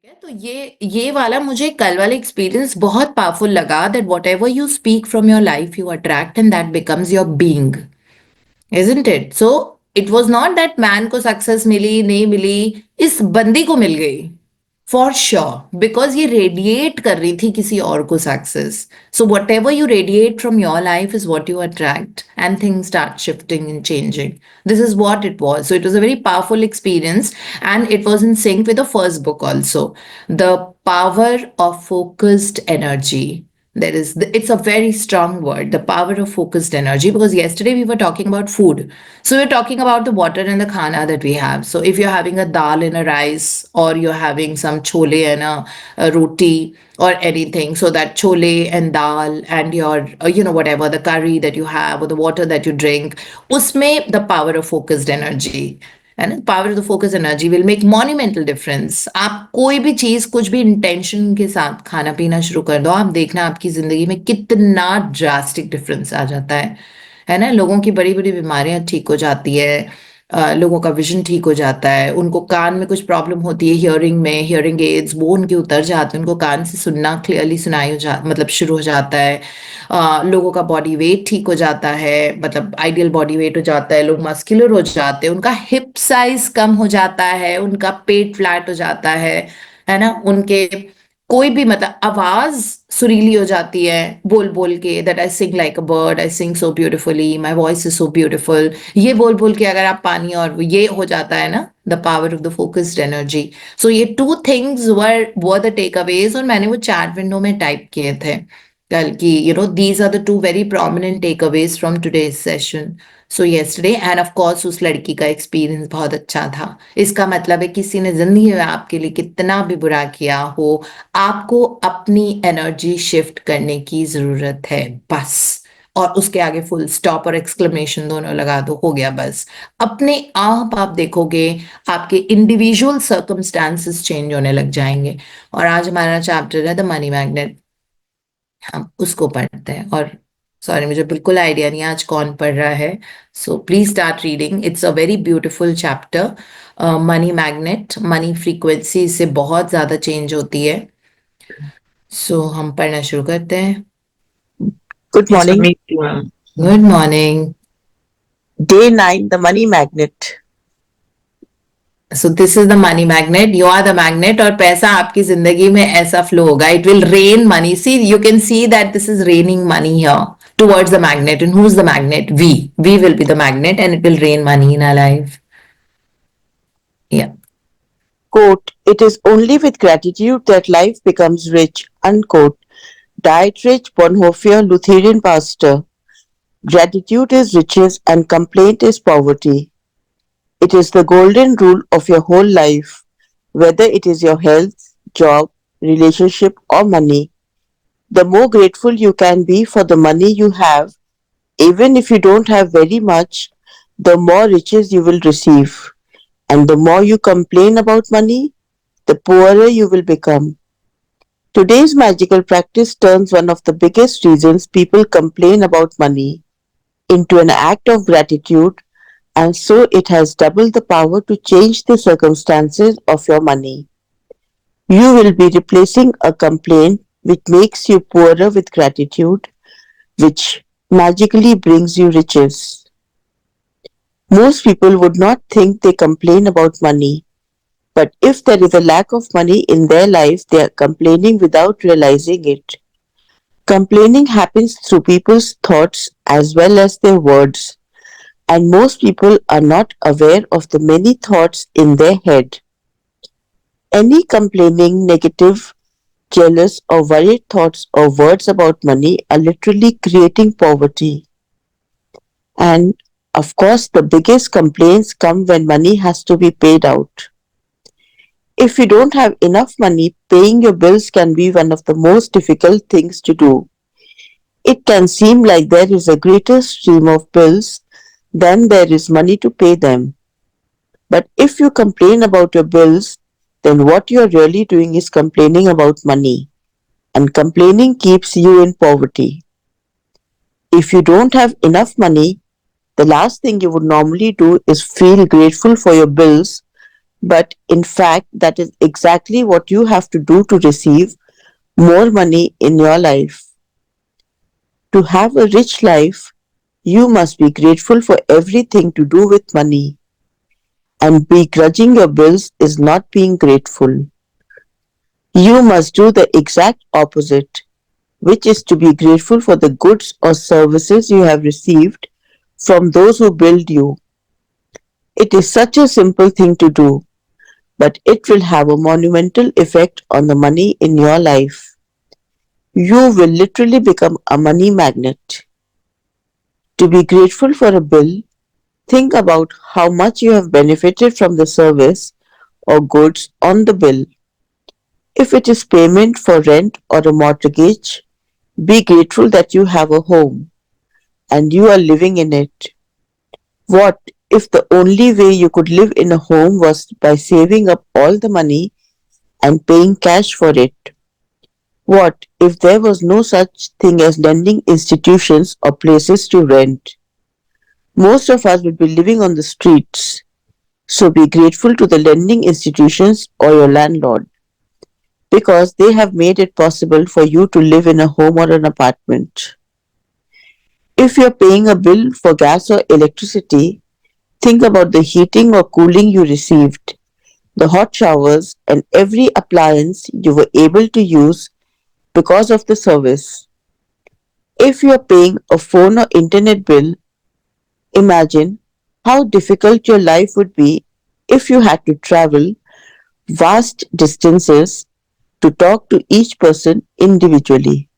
ठीक है, तो ये वाला मुझे कल वाला एक्सपीरियंस बहुत पावरफुल लगा that what ever you speak from your life you attract and that becomes your being, isn't it? So it was not that man को सक्सेस मिली नहीं मिली, इस बंदी को मिल गई फॉर श्योर, बिकॉज ये रेडिएट कर रही थी किसी और को success. So what ever you radiate from your life is what you attract and things start shifting and changing. This is what it was. So it was a very powerful experience, and it was in sync with the first book also. The power of focused energy. It's a very strong word, the power of focused energy, because yesterday we were talking about food. So we're talking about the water and the khana that we have. So if you're having a dal and a rice, or you're having some chole and a roti or anything, so that chole and dal and your, whatever, the curry that you have or the water that you drink, usme the power of focused energy. And power of the focus energy will make monumental difference. आप कोई भी चीज कुछ भी intention के साथ खाना पीना शुरू कर दो, आप देखना आपकी जिंदगी में कितना ड्रास्टिक डिफरेंस आ जाता है ना. लोगों की बड़ी बड़ी बीमारियां ठीक हो जाती है, लोगों का विजन ठीक हो जाता है, उनको कान में कुछ प्रॉब्लम होती है, हियरिंग में, हियरिंग एड्स वो उनके उतर जाते हैं, उनको कान से सुनना क्लियरली सुनाई मतलब शुरू हो जाता है. लोगों का बॉडी वेट ठीक हो जाता है, मतलब आइडियल बॉडी वेट हो जाता है, लोग मस्कुलर हो जाते हैं, उनका हिप साइज कम हो जाता है, उनका पेट फ्लैट हो जाता है ना. उनके कोई भी मतलब आवाज सुरीली हो जाती है बोल बोल के, that I sing like a bird, I sing so beautifully, my voice is so beautiful, ये बोल बोल के अगर आप पानी और ये हो जाता है ना, the power of the focused energy. So ये two things were the take aways मैंने वो चैट विंडो में टाइप किए थे कल की, these are the two very prominent takeaways from today's session. So yesterday, and of course उस लड़की का एक्सपीरियंस बहुत अच्छा था. इसका मतलब है किसी ने जिंदगी में आपके लिए कितना भी बुरा किया हो, आपको अपनी एनर्जी शिफ्ट करने की जरूरत है बस. और उसके आगे फुल स्टॉप और एक्सक्लेमेशन दोनों लगा दो, हो गया बस. अपने आप देखोगे आपके इंडिविजुअल सर्कमस्टांसेस चेंज होने लग जाएंगे. और आज हमारा चैप्टर है द मनी मैग्नेट, हम उसको पढ़ते हैं. और सॉरी, मुझे बिल्कुल आइडिया नहीं है आज कौन पढ़ रहा है. So please start reading, it's a very beautiful chapter. Money magnet, money frequency से बहुत ज्यादा चेंज होती है. सो हम पढ़ना शुरू करते हैं. Good Yes, morning. me too, ma'am. Good morning. Day 9, the money magnet. So this is the money magnet, you are the magnet, और पैसा आपकी जिंदगी में ऐसा फ्लो होगा, it will rain money. See, you can see that this is raining money here towards the magnet. And who's the magnet? We will be the magnet, and it will rain money in our life. Yeah. Quote, it is only with gratitude that life becomes rich. Unquote. Dietrich Bonhoeffer, Lutheran pastor. Gratitude is riches and complaint is poverty. It is the golden rule of your whole life, whether it is your health, job, relationship, or money. The more grateful you can be for the money you have, even if you don't have very much, the more riches you will receive. And the more you complain about money, the poorer you will become. Today's magical practice turns one of the biggest reasons people complain about money into an act of gratitude, and so it has double the power to change the circumstances of your money. You will be replacing a complaint which makes you poorer with gratitude, which magically brings you riches. Most people would not think they complain about money, but if there is a lack of money in their life, they are complaining without realizing it. Complaining happens through people's thoughts as well as their words, and most people are not aware of the many thoughts in their head. Any complaining, negative, jealous, or worried thoughts or words about money are literally creating poverty. And of course, the biggest complaints come when money has to be paid out. If you don't have enough money, paying your bills can be one of the most difficult things to do. It can seem like there is a greater stream of bills than there is money to pay them. But if you complain about your bills, then what you are really doing is complaining about money. And complaining keeps you in poverty. If you don't have enough money, the last thing you would normally do is feel grateful for your bills But in fact, that is exactly what you have to do to receive more money in your life. To have a rich life, you must be grateful for everything to do with money. And begrudging your bills is not being grateful. You must do the exact opposite, which is to be grateful for the goods or services you have received from those who build you. It is such a simple thing to do, but it will have a monumental effect on the money in your life. You will literally become a money magnet. To be grateful for a bill, think about how much you have benefited from the service or goods on the bill. If it is payment for rent or a mortgage, be grateful that you have a home and you are living in it. What if the only way you could live in a home was by saving up all the money and paying cash for it? What if there was no such thing as lending institutions or places to rent? Most of us would be living on the streets. So be grateful to the lending institutions or your landlord because they have made it possible for you to live in a home or an apartment. If you're paying a bill for gas or electricity, think about the heating or cooling you received, the hot showers, and every appliance you were able to use because of the service. If you're paying a phone or internet bill, imagine how difficult your life would be if you had to travel vast distances to talk to each person individually.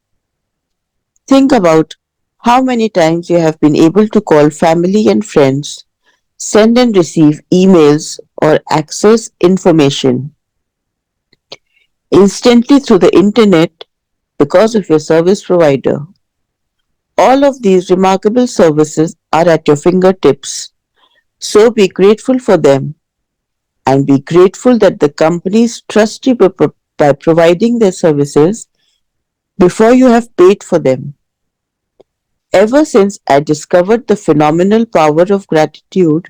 Think about how many times you have been able to call family and friends, send and receive emails, or access information instantly through the internet because of your service provider. All of these remarkable services are at your fingertips, so be grateful for them and be grateful that the companies trust you by providing their services before you have paid for them. Ever since I discovered the phenomenal power of gratitude,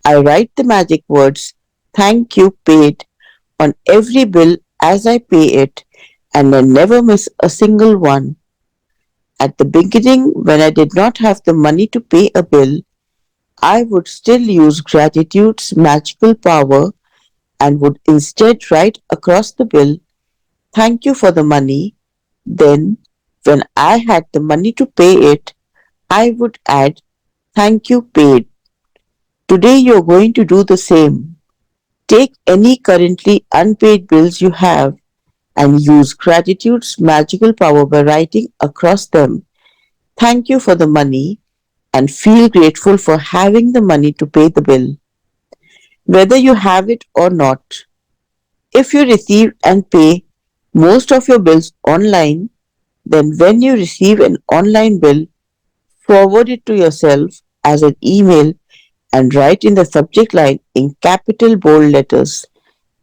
I write the magic words, thank you paid, on every bill as I pay it, and I never miss a single one. At the beginning, when I did not have the money to pay a bill, I would still use gratitude's magical power and would instead write across the bill, thank you for the money. Then, when I had the money to pay it, I would add, thank you paid. Today you're going to do the same. Take any currently unpaid bills you have and use gratitude's magical power by writing across them, thank you for the money, and feel grateful for having the money to pay the bill, whether you have it or not. If you receive and pay most of your bills online, then when you receive an online bill, forward it to yourself as an email and write in the subject line in capital bold letters,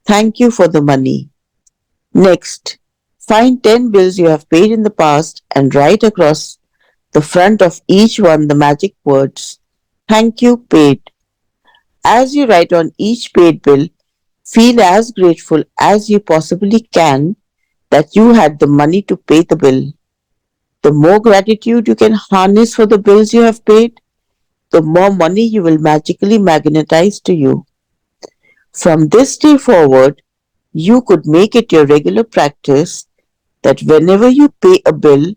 thank you for the money. Next, find 10 bills you have paid in the past and write across the front of each one the magic words, thank you paid. As you write on each paid bill, feel as grateful as you possibly can that you had the money to pay the bill. The more gratitude you can harness for the bills you have paid, the more money you will magically magnetize to you. From this day forward, you could make it your regular practice that whenever you pay a bill,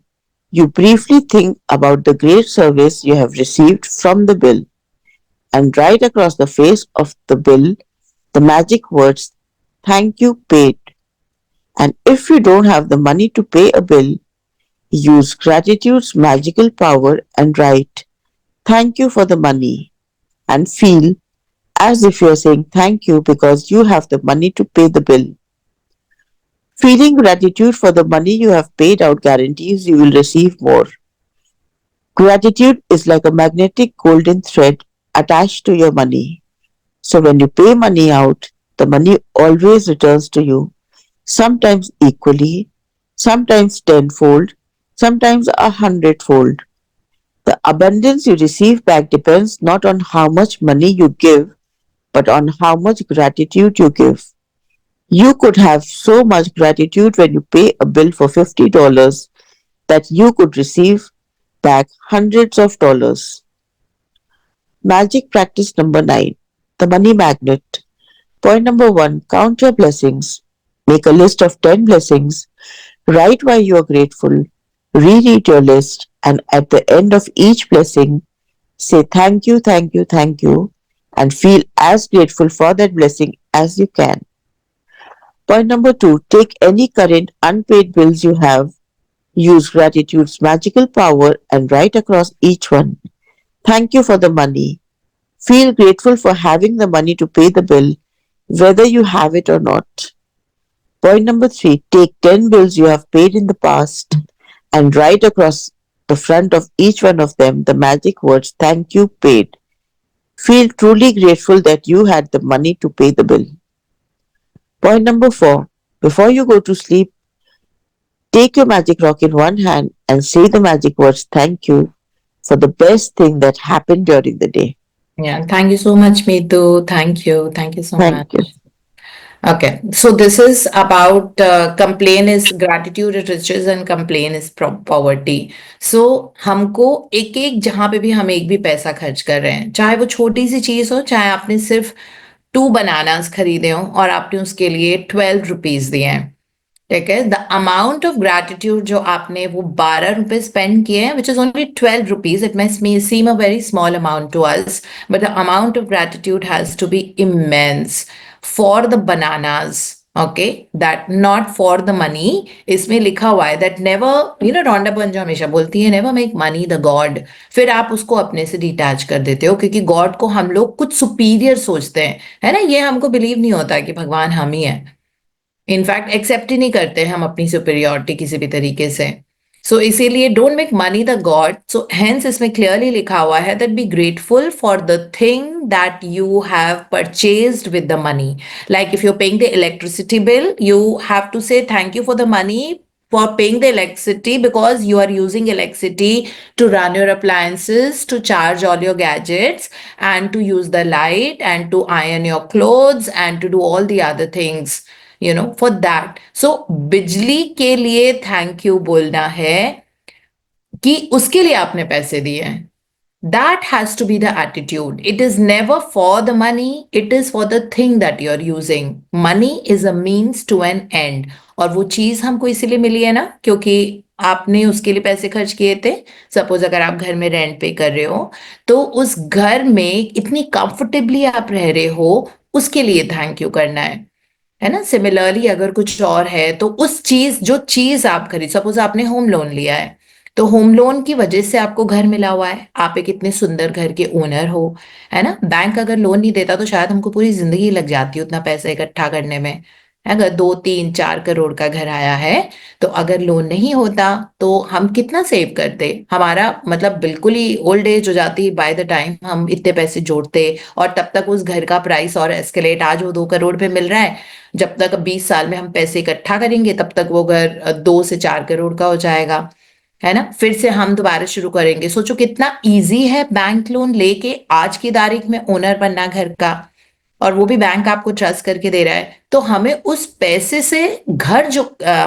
you briefly think about the great service you have received from the bill and write across the face of the bill the magic words, thank you paid. And if you don't have the money to pay a bill, use gratitude's magical power and write, thank you for the money, and feel as if you're saying thank you because you have the money to pay the bill. Feeling gratitude for the money you have paid out guarantees you will receive more. Gratitude is like a magnetic golden thread attached to your money. So when you pay money out, the money always returns to you, sometimes equally, sometimes tenfold, sometimes 100-fold. The abundance you receive back depends not on how much money you give, but on how much gratitude you give. You could have so much gratitude when you pay a bill for $50 that you could receive back hundreds of dollars. Magic practice number 9, the money magnet. Point number 1, count your blessings. Make a list of 10 blessings. Write why you are grateful. Reread your list, and at the end of each blessing, say thank you, thank you, thank you, and feel as grateful for that blessing as you can. Point number 2, take any current unpaid bills you have. Use gratitude's magical power and write across each one. Thank you for the money. Feel grateful for having the money to pay the bill, whether you have it or not. Point number 3, take 10 bills you have paid in the past and write across the front of each one of them the magic words thank you paid. Feel truly grateful that you had the money to pay the bill. Point number 4, before you go to sleep, take your magic rock in one hand and say the magic words thank you for the best thing that happened during the day. Yeah, thank you so much, Meetu. Thank you. Thank you so Thank you. much. Okay, so this is about complain is gratitude is riches and complain is poverty. So हमको एक एक जहाँ पे भी हम एक भी पैसा खर्च कर रहे हैं, चाहे वो छोटी सी चीज हो, चाहे आपने सिर्फ 2 बनानास खरीदे हो और आपने उसके लिए 12 रुपीज दिए हैं, ठीक है, द अमाउंट ऑफ ग्रैटिट्यूड जो आपने वो 12 रुपए स्पेंड किए हैं, which is only 12 rupees, it may seem a very small amount to us, but the amount of gratitude has to be immense for the bananas, okay, that not for the money. इसमें लिखा हुआ है that never, you know, Rhonda burn जो हमेशा बोलती है never make money the god, फिर आप उसको अपने से डिटैच कर देते हो क्योंकि गॉड को हम लोग कुछ सुपीरियर सोचते हैं, है ना, ये हमको बिलीव नहीं होता कि भगवान हम ही है, इनफैक्ट एक्सेप्ट ही नहीं करते हम अपनी सुपीरियोरिटी किसी भी तरीके से। सो इसीलिए don't make money the god, so hence इसमें क्लियरली लिखा हुआ है that be grateful for the thing that you have purchased with the money, like if you paying the electricity bill you have to say thank you for the money for paying the electricity because you are using electricity to run your appliances, to charge all your gadgets, and to use the light, and to iron your clothes, and to do all the other things, you know, for that. So बिजली के लिए thank you बोलना है कि उसके लिए आपने पैसे दिए हैं. That has to be the attitude. It is never for the money, it is for the thing that you're using. Money is a means to an end. और वो चीज हमको इसीलिए मिली है ना क्योंकि आपने उसके लिए पैसे खर्च किए थे. सपोज अगर आप घर में रेंट पे कर रहे हो तो उस घर में इतनी कंफर्टेबली आप रह रहे हो, उसके लिए थैंक यू करना है ना. सिमिलरली अगर कुछ और है तो उस चीज जो चीज आप खरीद, सपोज आपने होम लोन लिया है तो होम लोन की वजह से आपको घर मिला हुआ है, आप एक इतने सुंदर घर के ओनर हो, है ना. बैंक अगर लोन नहीं देता तो शायद हमको पूरी जिंदगी लग जाती उतना पैसा इकट्ठा करने में. अगर 2 3 4 करोड़ का घर आया है तो अगर लोन नहीं होता तो हम कितना सेव करते, हमारा मतलब बिल्कुल ही ओल्ड एज हो जाती बाय द टाइम हम इतने पैसे जोड़ते, और तब तक उस घर का प्राइस और एस्केलेट, आज वो 2 करोड़ पे मिल रहा है, जब तक 20 साल में हम पैसे इकट्ठा करेंगे तब तक वो घर 2 से 4 करोड़ का हो जाएगा, है ना. फिर से हम दोबारा शुरू करेंगे. सोचो कितना इजी है बैंक लोन लेके आज की तारीख में ओनर बनना घर का, और वो भी बैंक आपको ट्रस्ट करके दे रहा है. तो हमें उस पैसे से घर जो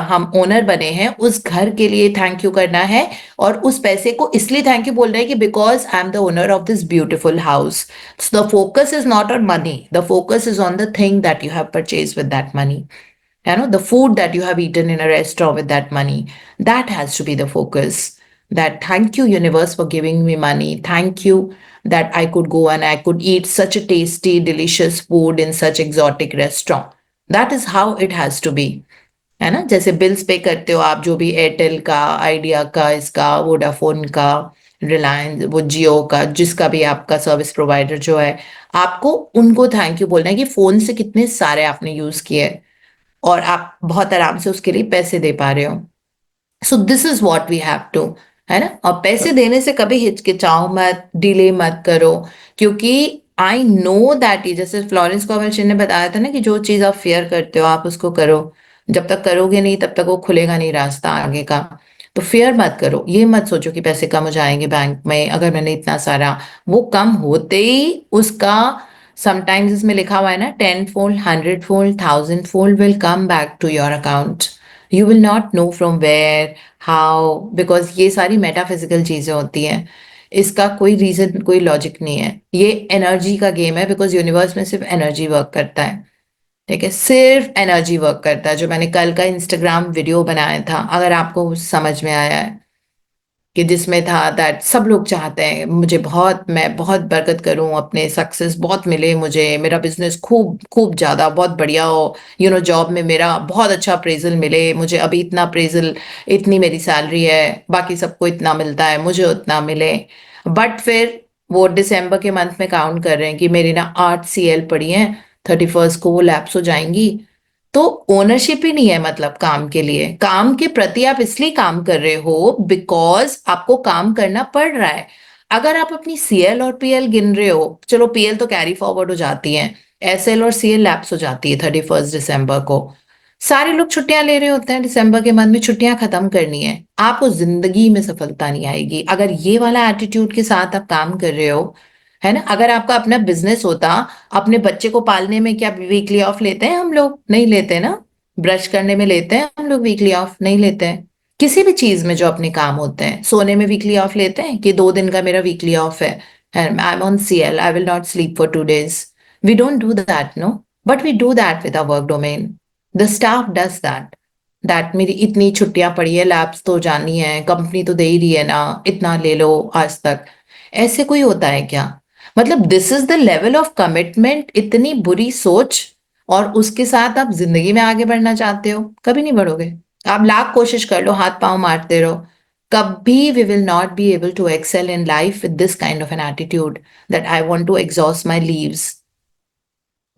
हम ओनर बने हैं उस घर के लिए थैंक यू करना है, और उस पैसे को इसलिए थैंक यू बोल रहे हैं कि because I am the owner of this beautiful house. So the focus is not on money, the focus is on the thing that you have purchase with that money. You know, the food that you have eaten in a restaurant with that money, that has to be the focus. That thank you universe for giving me money, thank you that I could go and I could eat such a tasty delicious food in such exotic restaurant. That is how it has to be, है ना. जैसे bills पे करते हो आप, जो भी Airtel का, आइडिया का, इसका, वोडाफोन का, रिलायंस, वो जियो का, जिसका भी आपका सर्विस प्रोवाइडर जो है, आपको उनको थैंक यू बोलना है कि फोन से कितने सारे आपने यूज किए और आप बहुत आराम से उसके लिए पैसे दे पा रहे हो. So this is what we have to, है ना. और पैसे देने से कभी हिचकिचाओ मत, डिले मत करो, क्योंकि आई नो दैट, जैसे फ्लोरेंस कॉमर्शियल ने बताया था ना कि जो चीज आप फेयर करते हो आप उसको करो, जब तक करोगे नहीं तब तक वो खुलेगा नहीं रास्ता आगे का. तो फेयर मत करो, ये मत सोचो कि पैसे कम हो जाएंगे बैंक में अगर मैंने इतना सारा, वो कम होते ही उसका समटाइम्स इसमें लिखा हुआ है ना, 10-fold, 100-fold, 1000-fold will come back to your account. You will not know from where, how, because ये सारी मेटाफिजिकल चीजें होती हैं. इसका कोई रीजन, कोई लॉजिक नहीं है. ये एनर्जी का गेम है, बिकॉज यूनिवर्स में सिर्फ एनर्जी वर्क करता है. ठीक है, सिर्फ एनर्जी वर्क करता है. जो मैंने कल का इंस्टाग्राम वीडियो बनाया था, अगर आपको समझ में आया है, कि जिसमें था दैट सब लोग चाहते हैं मुझे बहुत, मैं बहुत बरकत करूं, अपने सक्सेस बहुत मिले मुझे, मेरा बिजनेस खूब खूब ज़्यादा बहुत बढ़िया हो, जॉब में मेरा बहुत अच्छा अप्रेजल मिले मुझे, अभी इतना अप्रेजल, इतनी मेरी सैलरी है, बाकी सबको इतना मिलता है, मुझे उतना मिले. बट फिर वो दिसंबर के मंथ में काउंट कर रहे हैं कि मेरी ना 8 CL पड़ी हैं, 31st को वो लैप्स हो जाएंगी. तो ओनरशिप ही नहीं है, मतलब काम के लिए, काम के प्रति आप इसलिए काम कर रहे हो बिकॉज आपको काम करना पड़ रहा है. अगर आप अपनी CL और PL गिन रहे हो, चलो PL तो कैरी फॉरवर्ड हो जाती है, SL और CL लैप्स हो जाती है 31st दिसंबर को. सारे लोग छुट्टियां ले रहे होते हैं, दिसंबर के मंथ में छुट्टियां खत्म करनी है. आपको जिंदगी में सफलता नहीं आएगी अगर ये वाला एटीट्यूड के साथ आप काम कर रहे हो, है ना. अगर आपका अपना बिजनेस होता, अपने बच्चे को पालने में क्या वीकली ऑफ लेते हैं हम लोग? नहीं लेते ना. ब्रश करने में लेते हैं हम लोग वीकली ऑफ? नहीं लेते हैं. किसी भी चीज में जो अपने काम होते हैं, सोने में वीकली ऑफ लेते हैं कि 2 दिन का मेरा वीकली ऑफ है, I am on CL, I will not sleep for 2 days. We don't do that, no. But we do that with our work domain. The staff does that. That मेरी इतनी छुट्टियां पड़ी है, लैब्स तो जानी है, company तो दे ही रही है ना, इतना ले लो आज तक. ऐसे कोई होता है क्या? मतलब this is the level of commitment, इतनी बुरी सोच, और उसके साथ आप जिंदगी में आगे बढ़ना चाहते हो? कभी नहीं बढ़ोगे. आप लाख कोशिश कर लो, हाथ पांव मारते रहो, कभी we will not be able to excel in life with this kind of an attitude that I want to exhaust my leaves.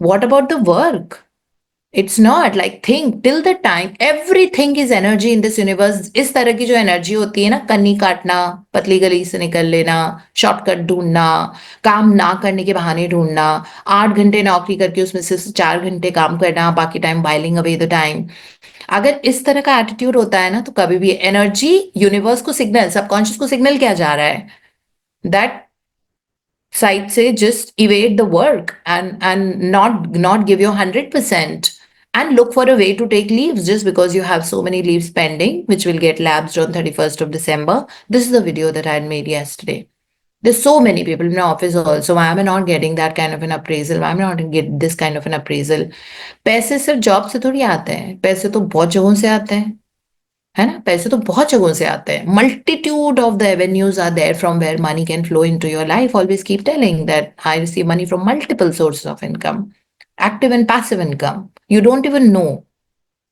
What about the work? It's not like, think till the time everything is energy in this universe. इस तरह की जो energy होती है ना, कन्नी काटना, पतली गली से निकल लेना, शॉर्टकट ढूंढना, काम ना करने के बहाने ढूंढना, 8 घंटे नौकरी करके उसमें से 4 घंटे काम करना, बाकी टाइम बाइलिंग अवे द टाइम. अगर इस तरह का एटीट्यूड होता है ना, तो कभी भी एनर्जी, यूनिवर्स को सिग्नल, सबकॉन्शियस को सिग्नल क्या जा रहा है, that side say just evade the work and not give your 100%, and look for a way to take leaves just because you have so many leaves pending which will get lapsed on 31st of December. This is the video that I had made yesterday. There's so many people in my office also. Why am I not getting that kind of an appraisal? Why am I not get this kind of an appraisal? पैसे सिर्फ job से थोड़ी आते हैं, पैसे तो बहुत जगहों से आते हैं, है ना. पैसे तो बहुत जगहों से आते हैं. Multitude of the avenues are there from where money can flow into your life. Always keep telling that I receive money from multiple sources of income, active and passive income. You don't even know,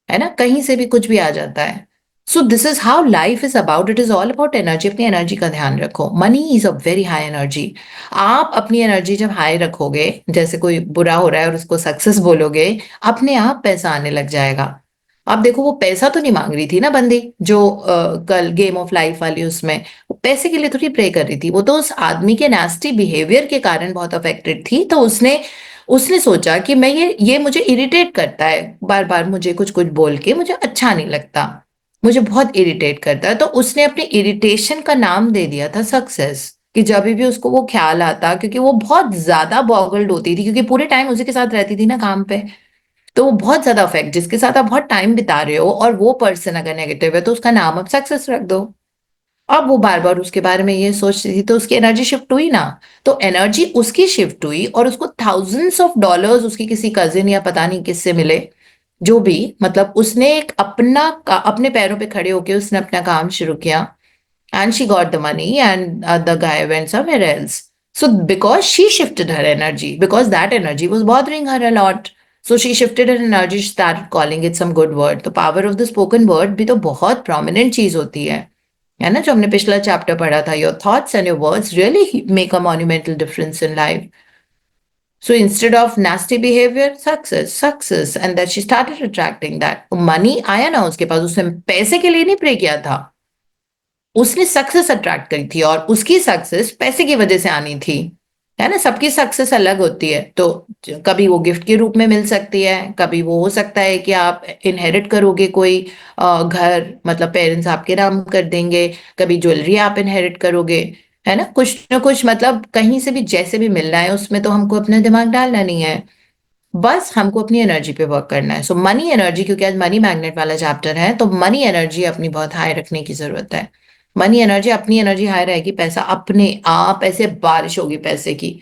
है ना, कहीं से भी कुछ भी आ जाता है. So this is how life is about. It is all about energy. अपनी एनर्जी का ध्यान रखो. Money is a very high energy. आप अपनी एनर्जी जब हाई रखोगे, जैसे कोई बुरा हो रहा है और उसको सक्सेस बोलोगे, अपने आप पैसा आने लग जाएगा. अब देखो, वो पैसा तो नहीं मांग रही थी ना बंदी, जो कल गेम ऑफ लाइफ वाली, उसमें वो पैसे के लिए थोड़ी प्रे कर रही थी. वो तो उस आदमी के नास्टी बिहेवियर के कारण बहुत अफेक्टेड थी. तो उसने उसने सोचा कि मैं ये मुझे इरिटेट करता है, बार बार मुझे कुछ कुछ बोल के, मुझे अच्छा नहीं लगता, मुझे बहुत इरिटेट करता है. तो उसने अपने इरिटेशन का नाम दे दिया था सक्सेस. कि जब भी उसको वो ख्याल आता, क्योंकि वो बहुत ज्यादा बॉगल्ड होती थी, क्योंकि पूरे टाइम उसी के साथ रहती थी ना काम पे, तो वो बहुत ज्यादा अफेक्ट, जिसके साथ आप बहुत टाइम बिता रहे हो और वो पर्सन अगर नेगेटिव है, तो उसका नाम आप सक्सेस रख दो. अब वो बार बार उसके बारे में ये सोचती थी, तो उसकी एनर्जी शिफ्ट हुई ना. तो एनर्जी उसकी शिफ्ट हुई, और उसको $1000s उसकी किसी कजिन या पता नहीं किससे मिले, जो भी, मतलब उसने एक अपने पैरों पे खड़े होके उसने अपना काम शुरू किया, and she got the money, and the guy went somewhere else. So because she shifted her energy, because that energy was bothering her a lot, so she shifted her energy, she started calling it some good word. The power of the spoken word भी तो बहुत prominent चीज होती है ना, जो हमने पिछला चैप्टर पढ़ा था. Your thoughts and your words really make a monumental difference in life. So instead of nasty behavior, success, success, and that she started attracting that. money आया ना उसके पास, उसने पैसे के लिए नहीं प्रे किया था, उसने सक्सेस अट्रैक्ट करी थी, और उसकी सक्सेस पैसे की वजह से आनी थी, है ना. सबकी सक्सेस अलग होती है. तो कभी वो गिफ्ट के रूप में मिल सकती है, कभी वो हो सकता है कि आप इनहेरिट करोगे कोई घर, मतलब पेरेंट्स आपके नाम कर देंगे, कभी ज्वेलरी आप इनहेरिट करोगे, है ना? कुछ ना कुछ मतलब कहीं से भी जैसे भी मिलना है उसमें तो हमको अपना दिमाग डालना नहीं है, बस हमको अपनी एनर्जी पे वर्क करना है। सो मनी एनर्जी, क्योंकि आज मनी मैग्नेट वाला चैप्टर है, तो मनी एनर्जी अपनी बहुत हाई रखने की जरूरत है। मनी एनर्जी, अपनी एनर्जी हाई रहेगी, पैसा अपने आप ऐसे बारिश होगी पैसे की।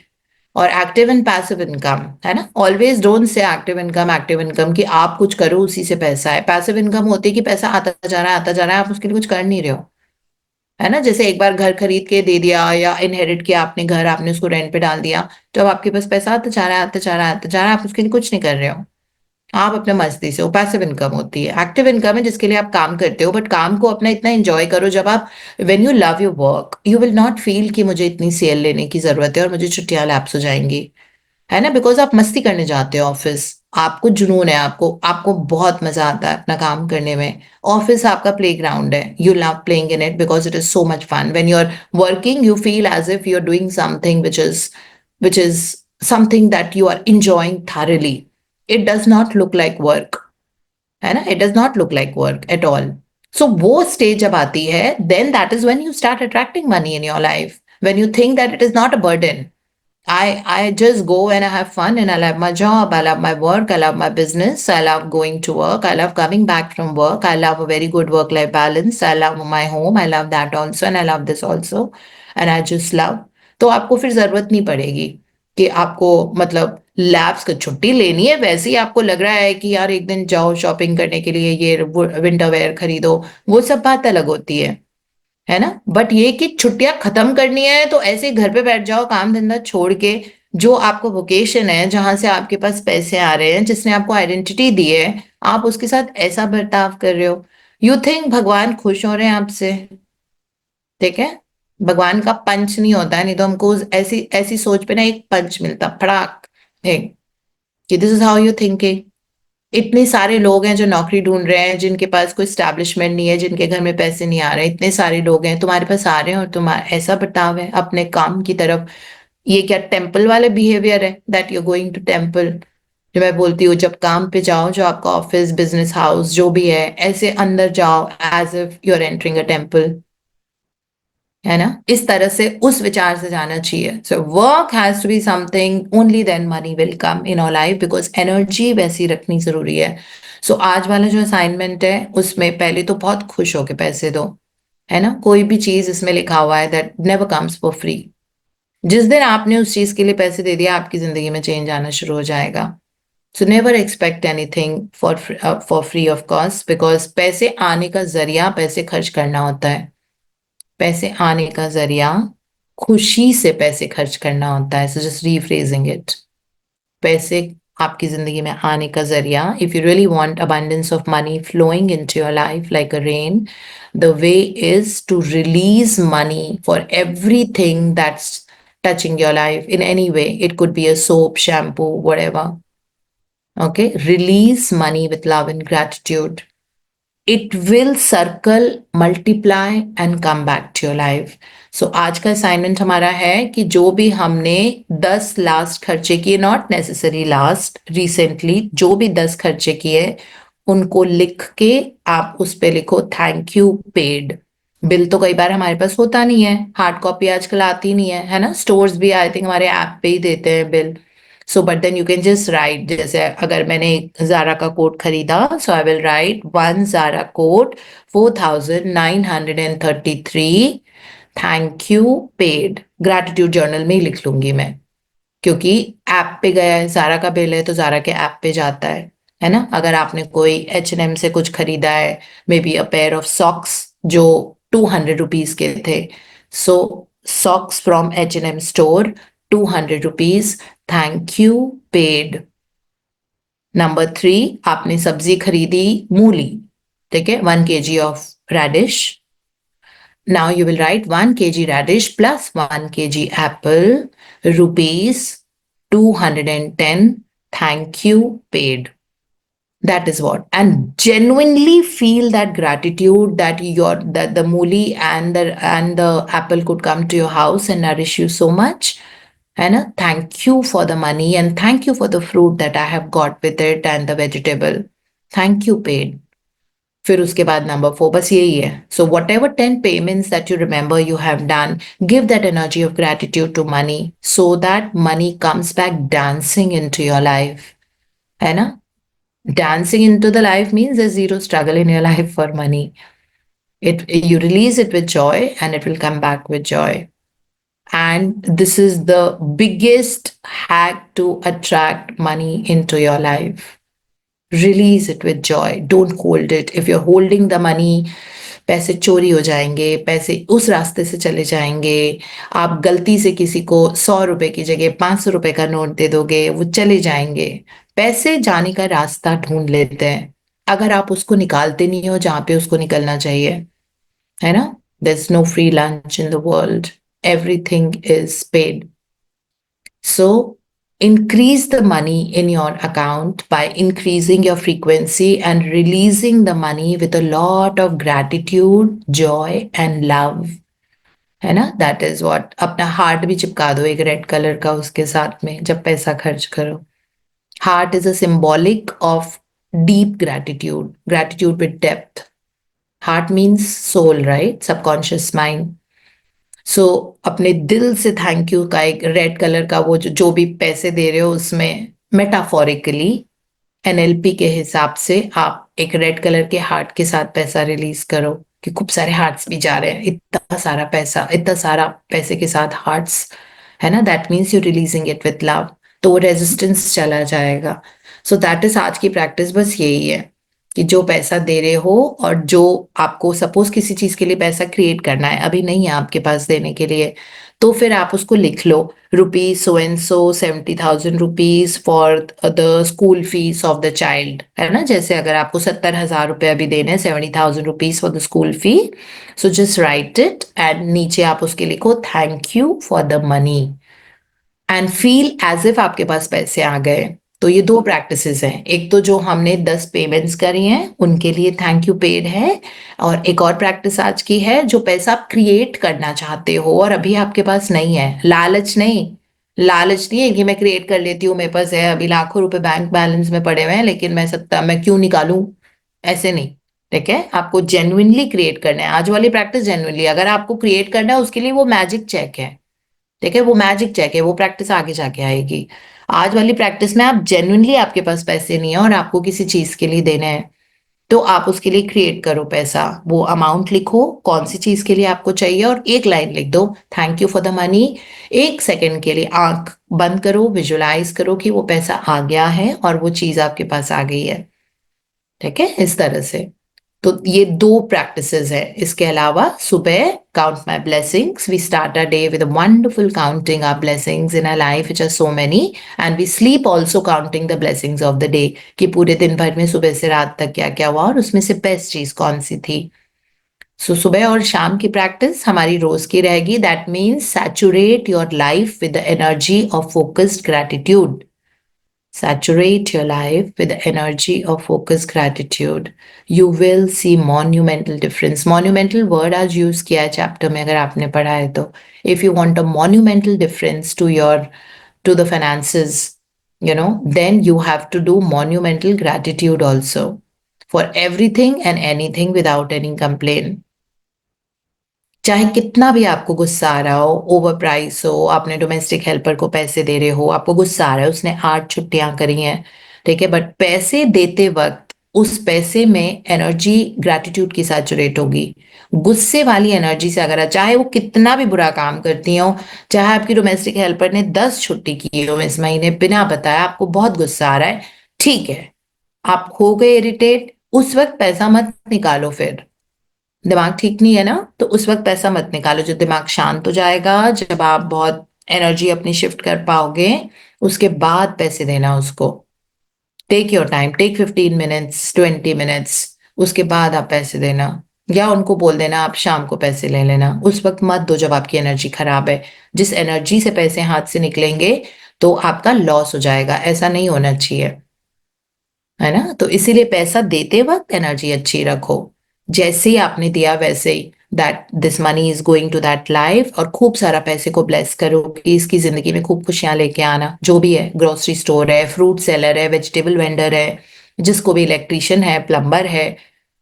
और एक्टिव एंड पैसिव इनकम, है ना? Always don't say active income कि आप कुछ करो उसी से पैसा है। पैसिव इनकम होती है कि पैसा आता जा रहा है, आता जा रहा है, आप उसके लिए कुछ कर नहीं रहे हो, है ना? जैसे एक बार घर खरीद के दे दिया या इनहेरिट किया आपने घर, आपने उसको रेंट पे डाल दिया, तो अब आपके पास पैसा आता जा रहा है, आता जा रहा है, आता जा रहा है, आप उसके लिए कुछ नहीं कर रहे हो, आप अपने मस्ती से। वो पैसिव इनकम होती है। एक्टिव इनकम है जिसके लिए आप काम करते हो, बट काम को अपना इतना एंजॉय करो जब आप, when you love your work you will not feel कि मुझे इतनी सेल लेने की जरूरत है और मुझे छुट्टियां लैप्स हो जाएंगी, है ना? बिकॉज आप मस्ती करने जाते हो ऑफिस, आपको जुनून है, आपको आपको बहुत मजा आता है अपना काम करने में। ऑफिस आपका प्ले ग्राउंड है, you love playing in it because it is so much fun. When you are working you feel as if you are doing something which is something that you are enjoying thoroughly. It does not look like work, है ना? It does not look like work at all. So वो stage जब आती है, then that is when you start attracting money in your life, when you think that it is not a burden. I just go and I have fun and I love my job, I love my work, I love my business, I love going to work, I love coming back from work, I love a very good work-life balance, I love my home, I love that also and I love this also and I just love. तो आपको फिर जरूरत नहीं पड़ेगी कि आपको मतलब labs की छुट्टी लेनी है। वैसे ही आपको लग रहा है कि यार एक दिन जाओ शॉपिंग करने के लिए, ये विंटर वेयर खरीदो, वो सब बात अलग होती है ना? बट ये कि छुट्टियां खत्म करनी है तो ऐसे ही घर पे बैठ जाओ काम धंधा छोड़ के। जो आपको वोकेशन है, जहां से आपके पास पैसे आ रहे हैं, जिसने आपको आइडेंटिटी दी है, आप उसके साथ ऐसा बर्ताव कर रहे हो, यू थिंक भगवान खुश हो रहे हैं आपसे? ठीक है? भगवान का पंच नहीं होता है, नहीं तो हमको ऐसी ऐसी सोच पे ना एक पंच मिलता फड़ाक, एक, कि this is how you thinking. इतने सारे लोग हैं जो नौकरी ढूंढ रहे हैं, जिनके पास कोई स्टैब्लिशमेंट नहीं है, जिनके घर में पैसे नहीं आ रहे, इतने सारे लोग हैं, तुम्हारे पास आ रहे हैं और तुम्हारा ऐसा बर्ताव है अपने काम की तरफ। ये क्या टेम्पल वाले बिहेवियर है, that you going to temple? जो मैं बोलती हूँ, जब काम पे जाओ, जो आपका ऑफिस बिजनेस हाउस जो भी है, ऐसे अंदर जाओ as if you are entering a temple, है ना? इस तरह से उस विचार से जाना चाहिए। So work has to be something, only then money will come in our life, because energy वैसी रखनी जरूरी है। सो आज वाला जो असाइनमेंट है उसमें पहले तो बहुत खुश होके पैसे दो, है ना? कोई भी चीज इसमें लिखा हुआ है that never comes for free. जिस दिन आपने उस चीज के लिए पैसे दे दिया, आपकी जिंदगी में चेंज आना शुरू हो जाएगा। So never expect anything for free of cost, because पैसे आने का जरिया पैसे खर्च करना होता है। पैसे आने का जरिया खुशी से पैसे खर्च करना होता है। सो जस्ट रीफ्रेजिंग इट, पैसे आपकी जिंदगी में आने का जरिया, if you really want abundance of money flowing into your life like a rain, the way is to release money for everything that's touching your life in any way. It could be a soap, shampoo, whatever. Okay, release money with love and gratitude. It will circle, multiply and come back to your life. So आज का assignment हमारा है कि जो भी हमने 10 last खर्चे किए, नॉट नेसेसरी लास्ट, रिसेंटली जो भी 10 खर्चे किए, उनको लिख के आप उस पे लिखो थैंक यू पेड। बिल तो कई बार हमारे पास होता नहीं है, हार्ड कॉपी आजकल आती नहीं है ना? स्टोर्स भी आई थिंक हमारे ऐप पे ही देते हैं bill. So but then you can just write, जैसे अगर मैंने एक जारा का कोट खरीदा, so I will write one Zara coat 4933, thank you paid. Gratitude journal में ही लिख लूंगी मैं, क्योंकि ऐप पे गया है, जारा का बिल है तो जारा के ऐप पे जाता है ना? अगर आपने कोई H&M से कुछ खरीदा है, may be a pair of socks जो 200 रुपीज के थे, so socks from H&M store 200 rupees, thank you paid. Number 3, आपने सब्जी खरीदी मूली, ठीक है, 1 kg of radish. Now you will write 1 kg radish plus 1 kg apple, rupees 210, thank you paid. That is what. And genuinely feel that gratitude that that the mooli and the apple could come to your house and nourish you so much. And thank you for the money and thank you for the fruit that I have got with it and the vegetable. Thank you paid. फिर उसके बाद number 4 बस यही है. So whatever 10 payments that you remember you have done, give that energy of gratitude to money so that money comes back dancing into your life. है ना? Dancing into the life means there's zero struggle in your life for money. You release it with joy and it will come back with joy. And this is the biggest hack to attract money into your life. Release it with joy. Don't hold it. If you're holding the money, पैसे चोरी हो जाएंगे, पैसे उस रास्ते से चले जाएंगे. आप गलती से किसी को 100 रुपए की जगह 500 रुपए का नोट दे दोगे, वो चले जाएंगे. पैसे जाने का रास्ता ढूंढ लेते हैं अगर आप उसको निकालते नहीं हो जहां पे उसको निकलना चाहिए, है ना? There's no free lunch in the world. Everything is paid. So increase the money in your account by increasing your frequency and releasing the money with a lot of gratitude, joy and love. है ना? That is what. अपना heart भी चिपका दो एक red colour का उसके साथ में जब पैसा खर्च करो. Heart is a symbolic of deep gratitude, gratitude with depth. Heart means soul, right? Subconscious mind. सो अपने दिल से थैंक यू का एक रेड कलर का वो जो भी पैसे दे रहे हो उसमें मेटाफोरिकली एनएलपी के हिसाब से आप एक रेड कलर के हार्ट के साथ पैसा रिलीज करो कि खूब सारे हार्ट्स भी जा रहे हैं. इतना सारा पैसे के साथ हार्ट्स, है ना? That means you releasing it with love. तो वो रेजिस्टेंस चला जाएगा. सो दैट इज आज की प्रैक्टिस बस यही है कि जो पैसा दे रहे हो और जो आपको सपोज किसी चीज के लिए पैसा क्रिएट करना है, अभी नहीं है आपके पास देने के लिए, तो फिर आप उसको लिख लो. Rupees so and so 70,000 rupees for the school fees of the child, है ना? जैसे अगर आपको 70,000 रुपये अभी देने हैं, 70,000 rupees for the school fee. So just write it and नीचे आप उसके लिखो thank you for the money and feel as if आपके पास पैसे आ गए. तो ये दो प्रैक्टिसेस हैं. एक तो जो हमने 10 पेमेंट्स करी हैं उनके लिए थैंक यू पेड है, और एक और प्रैक्टिस आज की है जो पैसा आप क्रिएट करना चाहते हो और अभी आपके पास नहीं है. लालच नहीं, लालच नहीं है कि मैं क्रिएट कर लेती हूँ, मेरे पास है अभी लाखों रुपए बैंक बैलेंस में पड़े हुए हैं लेकिन मैं क्यों निकालूं, ऐसे नहीं. ठीक है? आपको जेन्युइनली क्रिएट करना है. आज वाली प्रैक्टिस जेन्युइनली अगर आपको क्रिएट करना है उसके लिए वो मैजिक चेक है. ठीक है? वो मैजिक चेक है, वो प्रैक्टिस आगे जाके आएगी. आज वाली प्रैक्टिस में आप जेन्युइनली आपके पास पैसे नहीं है और आपको किसी चीज के लिए देने हैं, तो आप उसके लिए क्रिएट करो पैसा. वो अमाउंट लिखो कौन सी चीज के लिए आपको चाहिए और एक लाइन लिख दो thank you for the money. 1 second के लिए आंख बंद करो, विजुलाइज करो कि वो पैसा आ गया है और वो चीज आपके पास आ गई है. ठीक है? इस तरह से. तो ये दो प्रैक्टिसेस है. इसके अलावा सुबह count my blessings. We start a day with a wonderful counting our blessings in a life which are so many, and we sleep also counting the blessings of the day कि पूरे दिन भर में सुबह से रात तक क्या क्या हुआ और उसमें से बेस्ट चीज कौन सी थी. सो सुबह और शाम की प्रैक्टिस हमारी रोज की रहेगी. That means saturate your life with the energy of focused gratitude. Saturate your life with the energy of focused gratitude. You will see monumental difference. Monumental word आज use किया है chapter में अगर आपने पढ़ा है तो. If you want a monumental difference to the finances, then you have to do monumental gratitude also for everything and anything without any complaint. चाहे कितना भी आपको गुस्सा आ रहा हो, ओवर प्राइस हो, आपने डोमेस्टिक हेल्पर को पैसे दे रहे हो, आपको गुस्सा आ रहा है, उसने 8 छुट्टियां करी हैं, ठीक है, बट पैसे देते वक्त उस पैसे में एनर्जी ग्रैटिट्यूड की सैचुरेट होगी. गुस्से वाली एनर्जी से अगर चाहे वो कितना भी बुरा काम करती हो, चाहे आपकी डोमेस्टिक हेल्पर ने 10 छुट्टी की हो इस महीने बिना बताया, आपको बहुत गुस्सा आ रहा है, ठीक है, आप हो गए इरिटेट, उस वक्त पैसा मत निकालो. फिर दिमाग ठीक नहीं है ना, तो उस वक्त पैसा मत निकालो. जब दिमाग शांत हो जाएगा, जब आप बहुत एनर्जी अपनी शिफ्ट कर पाओगे, उसके बाद पैसे देना उसको. Take your time, take 15 minutes 20 minutes, उसके बाद आप पैसे देना. या उनको बोल देना आप शाम को पैसे ले लेना. उस वक्त मत दो जब आपकी एनर्जी खराब है. जिस एनर्जी से पैसे हाथ से निकलेंगे तो आपका लॉस हो जाएगा. ऐसा नहीं होना चाहिए, है ना? तो इसीलिए पैसा देते वक्त एनर्जी अच्छी रखो. जैसे ही आपने दिया वैसे ही that this money is going to that life, और खूब सारा पैसे को ब्लेस करो कि इसकी जिंदगी में खूब खुशियां लेके आना. जो भी है, ग्रोसरी स्टोर है, फ्रूट सेलर है, वेजिटेबल वेंडर है, जिसको भी, इलेक्ट्रिशियन है, प्लम्बर है,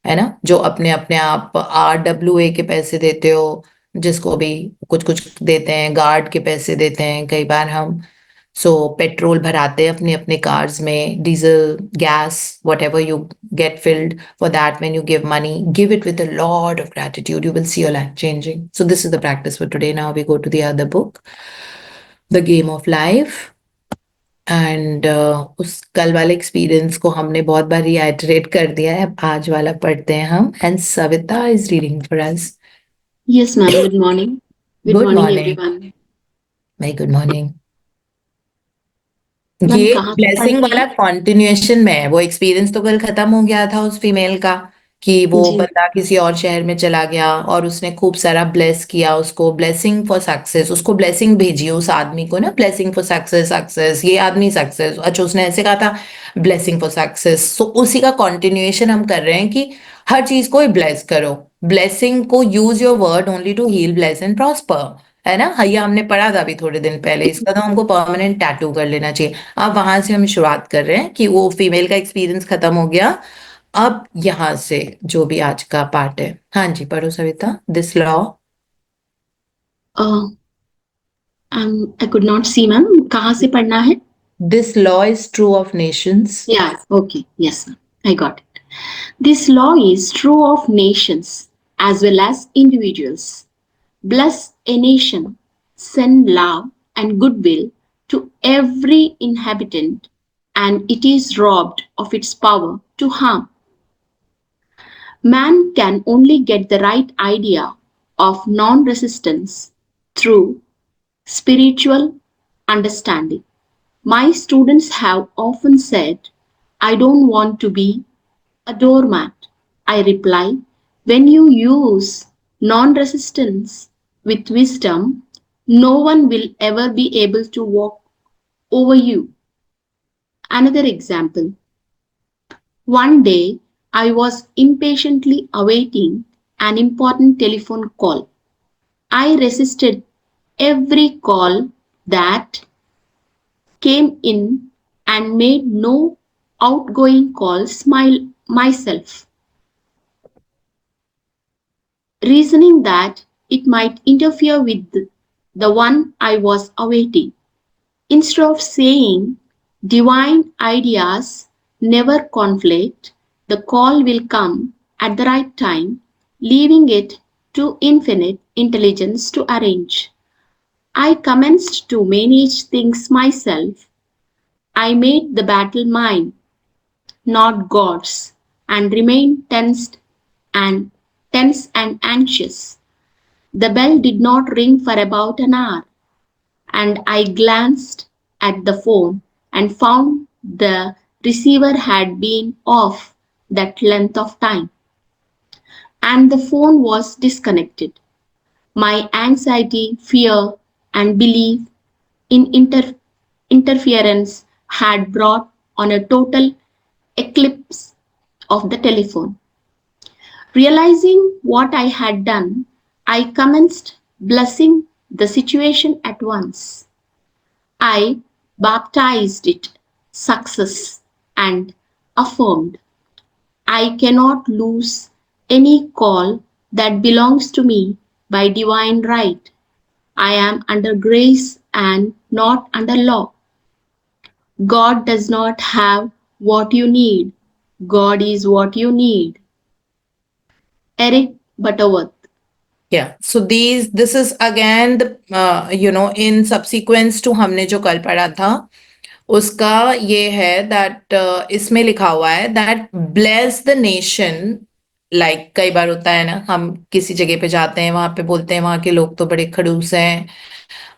है ना, जो अपने अपने आप RWA के पैसे देते हो, जिसको भी कुछ कुछ देते हैं, गार्ड के पैसे देते हैं कई बार हम। सो पेट्रोल भराते हैं अपने अपने कार्स में, diesel, gas, what ever you get filled. For that, when you give money, give it with a lot of gratitude. You will see your life changing. So this is the practice for today. Now we go to the other book, The Game of Life. And उस कल वाले experience को हमने बहुत बार रिआइटरेट कर दिया है, अब आज वाला पढ़ते हैं हम, and Savita is reading for us. Yes, ma'am. Good morning. Good good morning, morning. everyone. Very good morning. Ma'am ये कहाँ पे ब्लेसिंग पढ़ना वाला है? कॉन्टिन्यूएशन में है। वो एक्सपीरियंस तो कल खत्म हो गया था उस फीमेल का, कि वो जी बंदा किसी और शहर में चला गया और उसने खूब सारा ब्लेस किया उसको, ब्लेसिंग फॉर सक्सेस, उसको ब्लेसिंग भेजी उस आदमी को ना, ब्लेसिंग फॉर सक्सेस, सक्सेस, ये आदमी सक्सेस, अच्छा उसने ऐसे कहा था, ब्लेसिंग फॉर सक्सेस। सो उसी का कॉन्टिन्यूएशन हम कर रहे हैं कि हर चीज को ब्लेस करो, ब्लेसिंग को use your word only to heal, bless and prosper, है ना। ये हमने पढ़ा था अभी थोड़े दिन पहले, इसका तो हमको परमानेंट टैटू कर लेना चाहिए। अब वहां से हम शुरुआत कर रहे हैं कि वो फीमेल का एक्सपीरियंस खत्म हो गया, अब यहां से जो भी आज का पार्ट है। हाँ जी, पढ़ो Savita. This law, uh, I could not see, ma'am. कहाँ से पढ़ना है? This law is true of Nations. Yeah, okay. Yes, ma'am. I got it. This law is true of nations as well as individuals. Bless a nation, send love and goodwill to every inhabitant, and it is robbed of its power to harm. Man can only get the right idea of non resistance through spiritual understanding. My students have often said, I don't want to be a doormat. I reply, when you use non resistance with wisdom, no one will ever be able to walk over you. Another example. One day, I was impatiently awaiting an important telephone call. I resisted every call that came in and made no outgoing calls myself, reasoning that it might interfere with the one I was awaiting. Instead of saying divine ideas never conflict, the call will come at the right time, leaving it to infinite intelligence to arrange. I commenced to manage things myself. I made the battle mine, not God's, and remained and tense and anxious. The bell did not ring for about an hour, and I glanced at the phone and found the receiver had been off that length of time, and the phone was disconnected. My anxiety, fear, and belief in interference had brought on a total eclipse of the telephone. Realizing what I had done, I commenced blessing the situation at once. I baptized it success and affirmed, I cannot lose any call that belongs to me by divine right. I am under grace and not under law. God does not have what you need. God is what you need. Eric Butterworth. Yeah, so this is again the in subsequence to हमने जो कल पढ़ा था उसका ये है that इसमें लिखा हुआ है that bless the nation. Like कई बार होता है ना, हम किसी जगह पे जाते हैं, वहां पे बोलते हैं वहां के लोग तो बड़े खड़ूस हैं,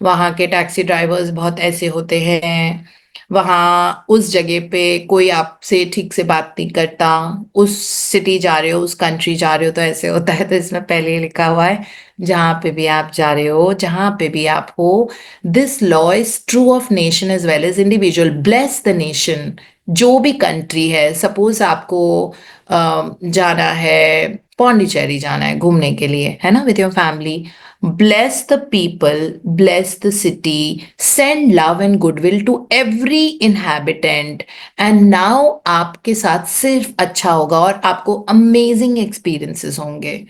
वहां के टैक्सी ड्राइवर्स बहुत ऐसे होते हैं, वहां उस जगह पे कोई आपसे ठीक से बात नहीं करता, उस सिटी जा रहे हो, उस कंट्री जा रहे हो तो ऐसे होता है। तो इसमें पहले ही लिखा हुआ है जहां पे भी आप जा रहे हो, जहां पे भी आप हो, this law is true of nation as well as individual. Bless the nation, जो भी कंट्री है, सपोज आपको जाना है पौंडीचेरी जाना है घूमने के लिए, है ना, with your family. Bless the people, bless the city, send love and goodwill to every inhabitant, and now आपके साथ सिर्फ अच्छा होगा और आपको अमेजिंग एक्सपीरियंसेस होंगे,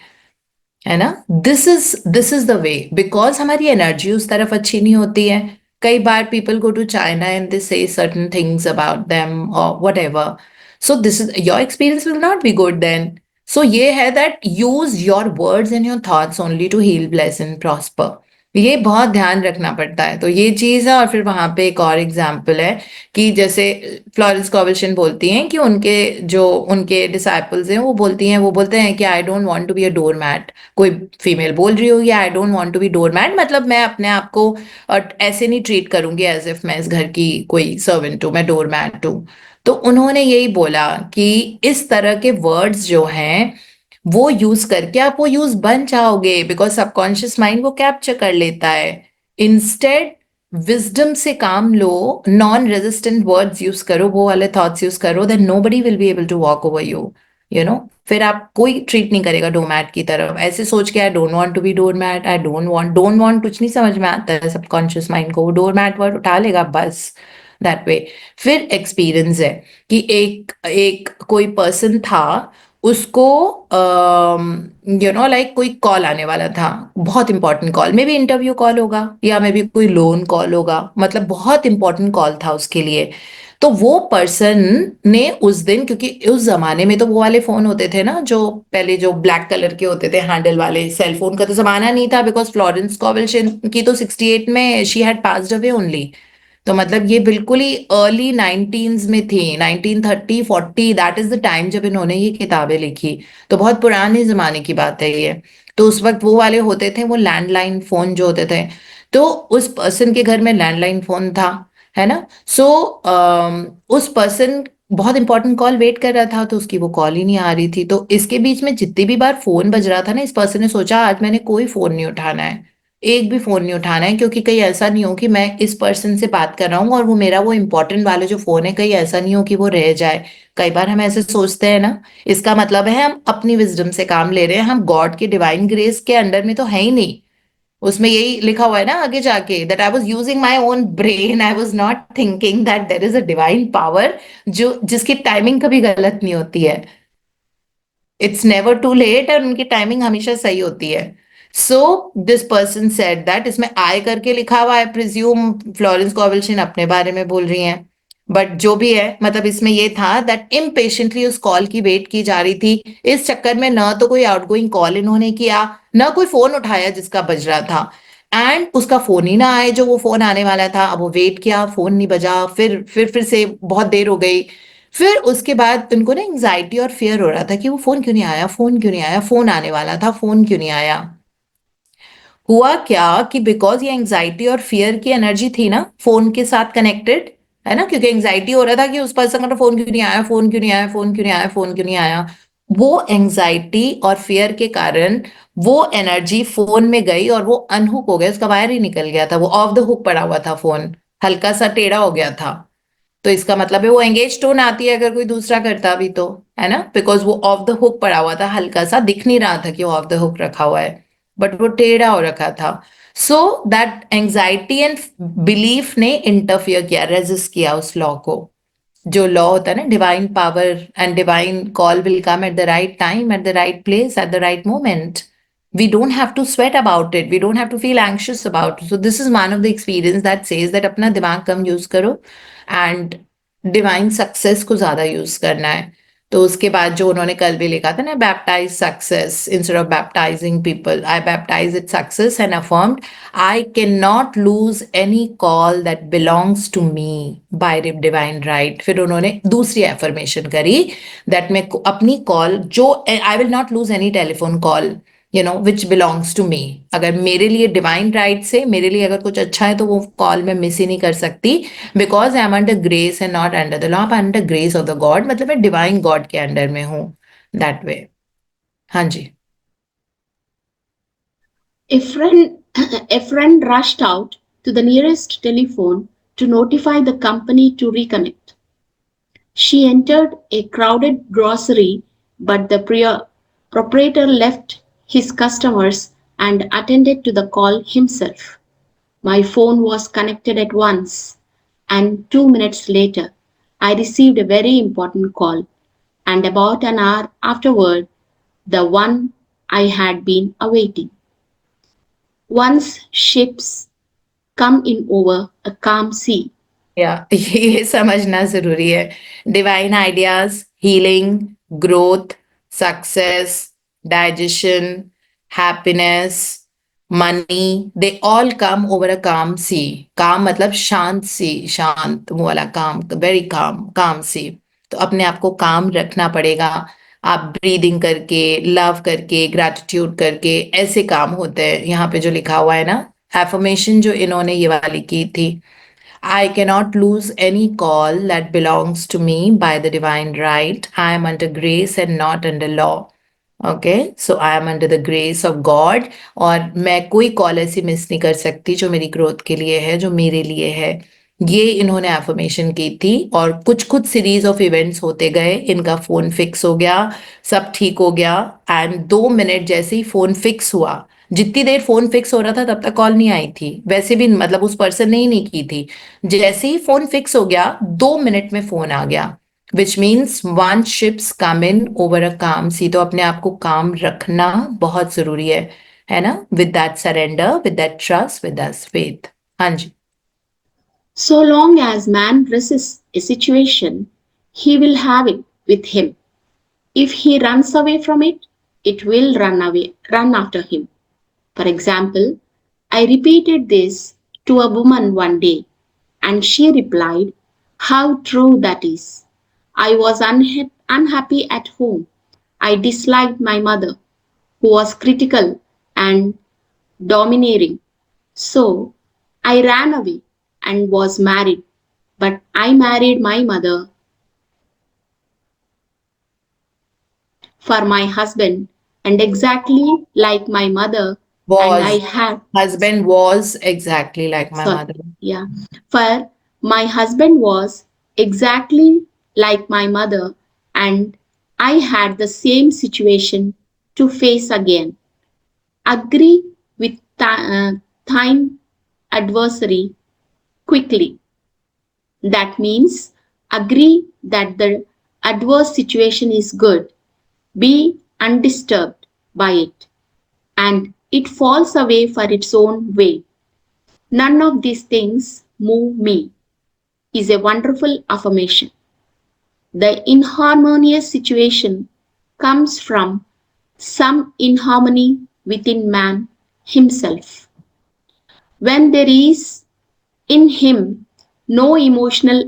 है ना. This is the way, because हमारी एनर्जी उस तरफ अच्छी नहीं होती है. कई बार people go to China and they say certain things about them और whatever. So this is your experience will not be good then. So ये है that use your words and your thoughts only to heal, bless and prosper. ये बहुत ध्यान रखना पड़ता है. तो ये चीज है. और फिर वहां पे एक और एग्जाम्पल है कि जैसे फ्लोरेंस कॉवल्शन बोलती हैं कि उनके डिसाइपल्स हैं, वो बोलते हैं कि I don't want to be a doormat. कोई फीमेल बोल रही होगी I don't want to be doormat, मतलब मैं अपने आप को ऐसे नहीं ट्रीट करूंगी एज इफ मैं इस घर की कोई सर्वेंट हूँ, मैं डोर मैट हूँ. तो उन्होंने यही बोला कि इस तरह के वर्ड्स जो हैं वो यूज करके आप वो यूज बन जाओगे, बिकॉज सबकॉन्शियस माइंड वो कैप्चर कर लेता है. इंस्टेड विजडम से काम लो, नॉन रेजिस्टेंट वर्ड्स यूज करो, वो वाले थॉट्स यूज करो, then nobody will be able to walk over you, you know. फिर आप कोई ट्रीट नहीं करेगा डोमैट की तरफ, ऐसे सोच के I don't want to be doormat, I don't want कुछ नहीं समझ में आता है सबकॉन्शियस माइंड को, वो डोरमैट वर्ड उठा लेगा बस, दैट वे. फिर एक्सपीरियंस है कि एक एक कोई पर्सन था, उसको लाइक कोई कॉल आने वाला था, बहुत important call, may be interview call होगा या मे बी कोई लोन कॉल होगा, मतलब बहुत इंपॉर्टेंट कॉल था उसके लिए. तो वो पर्सन ने उस दिन, क्योंकि उस जमाने में तो वो वाले फोन होते थे ना जो पहले जो ब्लैक कलर के होते थे हैंडल वाले, सेल फोन का तो जमाना नहीं था, बिकॉज फ्लोरेंस कॉवल्शन की तो 68 में she had passed away only. तो मतलब ये बिल्कुल ही अर्ली 19s में थी, 1930-40, दैट इज द टाइम जब इन्होंने ये किताबें लिखी. तो बहुत पुराने जमाने की बात है ये. तो उस वक्त वो वाले होते थे, वो लैंडलाइन फोन जो होते थे. तो उस पर्सन के घर में लैंडलाइन फोन था, है ना. सो उस पर्सन बहुत इंपॉर्टेंट कॉल वेट कर रहा था, तो उसकी वो कॉल ही नहीं आ रही थी. तो इसके बीच में जितनी भी बार फोन बज रहा था ना, इस पर्सन ने सोचा आज मैंने कोई फोन नहीं उठाना है, एक भी फोन नहीं उठाना है, क्योंकि कहीं ऐसा नहीं हो कि मैं इस पर्सन से बात कर रहा हूँ और वो मेरा वो इंपॉर्टेंट वाला जो फोन है, कहीं ऐसा नहीं हो कि वो रह जाए. कई बार हम ऐसे सोचते हैं ना, इसका मतलब है हम अपनी विजडम से काम ले रहे हैं, हम गॉड के डिवाइन ग्रेस के अंडर में तो है ही नहीं. उसमें यही लिखा हुआ है ना आगे जाके, that I was using my own brain, I was not thinking that there is a divine power जो जिसकी टाइमिंग कभी गलत नहीं होती है. इट्स नेवर टू लेट, और उनकी टाइमिंग हमेशा सही होती है. So this person said that, इसमें आय करके लिखा हुआ है, प्रिज्यूम फ्लोरेंस कॉवल्शन अपने बारे में बोल रही हैं, बट जो भी है, मतलब इसमें ये था दैट इम्पेशेंटली उस कॉल की वेट की जा रही थी. इस चक्कर में ना तो कोई आउटगोइंग कॉल इन्होंने किया, ना कोई फोन उठाया जिसका बज रहा था, एंड उसका फोन ही ना आए जो वो फोन आने वाला था. अब वो वेट किया, फोन नहीं बजा, फिर से बहुत देर हो गई. फिर उसके बाद उनको ना एंजाइटी और फियर हो रहा था कि वो फोन क्यों नहीं आया, फोन क्यों नहीं आया, फोन आने वाला था, फोन क्यों नहीं आया. हुआ क्या कि बिकॉज ये एंजाइटी और फियर की एनर्जी थी ना फोन के साथ कनेक्टेड, है ना, क्योंकि एंजाइटी हो रहा था कि उस पर्सन का फोन क्यों नहीं आया, फोन क्यों नहीं आया, फोन क्यों नहीं आया, फोन क्यों नहीं आया. वो एंजाइटी और फियर के कारण वो एनर्जी फोन में गई और वो अनहुक हो गया, उसका वायर ही निकल गया था, वो ऑफ द हुक पड़ा हुआ था फोन, हल्का सा टेढ़ा हो गया था. तो इसका मतलब है वो एंगेज टोन आती है अगर कोई दूसरा करता भी तो, है ना, बिकॉज वो ऑफ द हुक पड़ा हुआ था, हल्का सा दिख नहीं रहा था कि वो ऑफ द हुक रखा हुआ है, बट वो टेढ़ा हो रखा था. So that anxiety and belief ने इंटरफियर किया, रेजिस्ट किया उस लॉ को. जो लॉ होता है ना, divine power and divine call will come at the right time, at the right place, at the right moment. We don't have to sweat about it. We don't have to feel anxious about it. So this is one of the experience that says that अपना दिमाग कम use करो and divine success को ज्यादा use करना है. तो उसके बाद जो उन्होंने कल भी लिखा था ना, baptise success instead of baptising people, I baptise it success and affirmed I can not lose any call that belongs to me by divine right. फिर उन्होंने दूसरी एफर्मेशन करी दैट मैं अपनी कॉल जो I will not lose any telephone call which belongs to me. अगर मेरे लिए डिवाइन राइट से मेरे लिए अगर कुछ अच्छा है तो वो कॉल मैं मिस ही नहीं कर सकती, because I am under grace and not under the law, under grace of the God, मतलब मैं डिवाइन गॉड के अंडर में हूँ, दैट वे. हाँ जी. A friend, a friend rushed out to the nearest telephone to notify the company to reconnect. She entered a crowded grocery, but the Proprietor left his customers and attended to the call himself. My phone was connected at once, and 2 minutes later, I received a very important call, and about an hour afterward, the one I had been awaiting. Once ships come in over a calm sea. या ये समझना ज़रूरी है। Divine ideas, healing, growth, success, digestion, happiness, money, they all come over a काम सी। काम मतलब शांत सी, शांत वो वाला काम, वेरी काम, काम सी। तो अपने आप को काम रखना पड़ेगा। आप ब्रीदिंग करके, लव करके, ग्रैटिट्यूड करके, ऐसे काम होते हैं। यहाँ पे जो लिखा हुआ है ना, एफर्मेशन जो इन्होंने ये वाली की थी, I cannot lose any call that belongs to me by the divine right. I am under grace and not under law. Okay, so I am under the grace of God. और मैं कोई call ऐसी miss नहीं कर सकती जो मेरी growth के लिए है, जो मेरे लिए है। ये इन्होंने एफर्मेशन की थी और कुछ कुछ सीरीज ऑफ इवेंट्स होते गए। इनका फोन फिक्स हो गया, सब ठीक हो गया, एंड 2 मिनट जैसे ही फोन फिक्स हुआ, जितनी देर फोन फिक्स हो रहा था तब तक कॉल नहीं आई थी, वैसे भी मतलब उस पर्सन ने ही नहीं की थी। जैसे ही फोन फिक्स हो गया, 2 मिनट में फोन आ गया, which means one ships come in over a काम सी। तो अपने आप को काम रखना बहुत जरूरी है ना, with that surrender, with that trust, with that faith. हाँ जी। So long as man resists a situation, he will have it with him. If he runs away from it, it will run after him. For example, I repeated this to a woman one day, and she replied, "How true that is. I was unhappy at home. I disliked my mother, who was critical and domineering. So I ran away and was married. But I married my mother for my husband, and exactly like my mother, and I Was, had husband was exactly like my sorry, mother. yeah, for my husband was exactly like my mother, and I had the same situation to face again. Agree with thine adversary quickly. That means agree that the adverse situation is good. Be undisturbed by it, and it falls away for its own way. None of these things move me is a wonderful affirmation. The inharmonious situation comes from some inharmony within man himself. When there is in him no emotional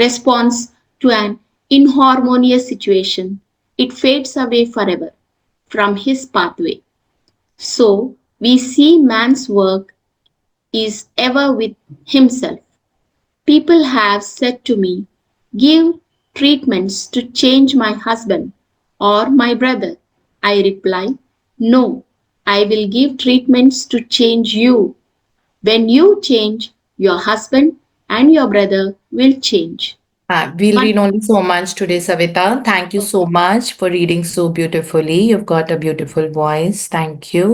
response to an inharmonious situation, it fades away forever from his pathway. So we see man's work is ever with himself. People have said to me, "Give treatments to change my husband or my brother." I reply, "No, I will give treatments to change you. When you change, your husband and your brother will change." We'll But read only so much today, Savita. Thank you so much for reading so beautifully. You've got a beautiful voice. Thank you.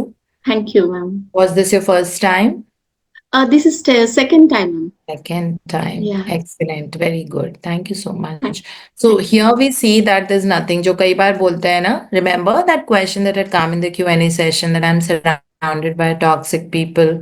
thank you, ma'am. Was this your first time? This is the second time, ma'am. Second time. Yeah. Excellent. Very good. Thank you so much. Thank- So here we see that there's nothing. जो कई बार बोलते हैं ना, remember that question that had come in the Q&A session that I'm surrounded by toxic people.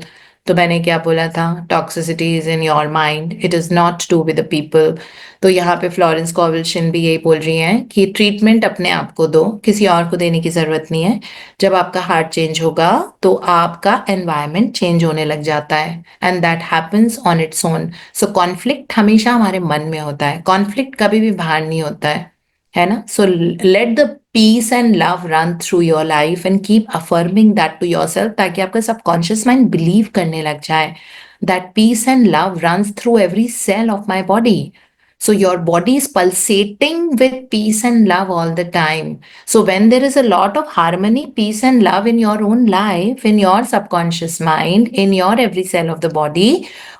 तो मैंने क्या बोला था? Toxicity is in your mind. It is not to do with the people. तो यहाँ पे फ्लोरेंस कॉवल्शिन भी यही बोल रही हैं कि ट्रीटमेंट अपने आप को दो, किसी और को देने की जरूरत नहीं है। जब आपका हार्ट चेंज होगा तो आपका एनवायरनमेंट चेंज होने लग जाता है, and that happens on its own. So conflict हमेशा हमारे मन में होता है, कॉन्फ्लिक्ट कभी भी बाहर नहीं होता है ना। So let the peace and love run through your life and keep affirming that to yourself, ताकि आपका सबकॉन्शियस माइंड बिलीव करने लग जाए that peace and love runs through every cell of my body. So your body is pulsating with peace and love all the time. So when there is a lot of harmony, peace and love in your own life, in your subconscious mind, in your every cell of the body,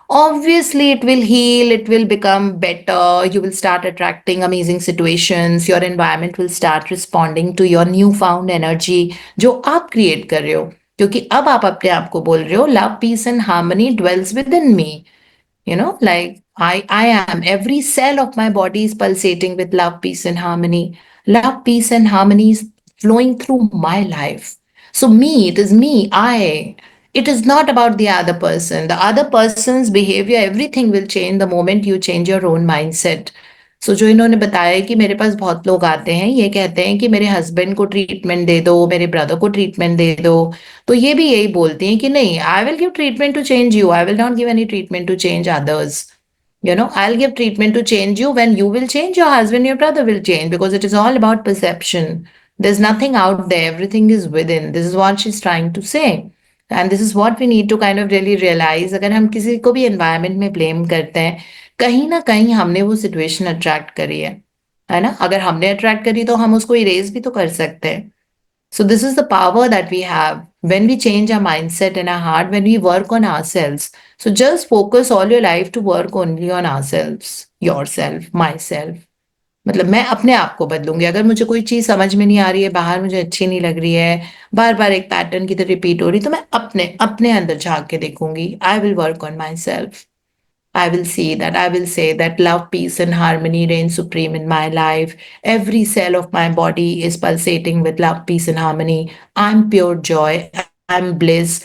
obviously it will heal, it will become better, you will start attracting amazing situations, your environment will start responding to your new found energy जो आप create कर रहे हो, क्योंकि अब आप अपने आप को बोल रहे हो love, peace and harmony dwells within me. You know, like I am, every cell of my body is pulsating with love, peace and harmony. Love, peace and harmony is flowing through my life. So me, it is me, it is not about the other person. The other person's behavior, everything will change the moment you change your own mindset. सो जो इन्होंने बताया कि मेरे पास बहुत लोग आते हैं, ये कहते हैं कि मेरे हस्बैंड को ट्रीटमेंट दे दो, मेरे ब्रदर को ट्रीटमेंट दे दो, तो ये भी यही बोलती हैं कि नहीं, I will give treatment to change you, I will not give any treatment to change others. You know, I'll give treatment to change you. When you will change, your husband, your brother will change, because it is all about perception. There's nothing out there, everything is within. This is what she's trying to say. And this is what we need to kind of really realize. अगर हम किसी को भी environment में blame करते हैं, कहीं ना कहीं हमने वो situation attract करी है ना? अगर हमने attract करी तो हम उसको erase भी तो कर सकते हैं. So this is the power that we have when we change our mindset and our heart, when we work on ourselves. So just focus all your life to work only on ourselves, yourself, myself. मतलब मैं अपने आप को बदलूंगी. अगर मुझे कोई चीज समझ में नहीं आ रही है, बाहर मुझे अच्छी नहीं लग रही है, बार बार एक पैटर्न की तरह रिपीट हो रही, तो मैं अपने अपने अंदर झांक के देखूंगी. I will work on my self. I will see that. I will say that love, peace, and harmony reign supreme in my life. Every cell of my body is pulsating with love, peace, and harmony. I'm pure joy. I'm bliss.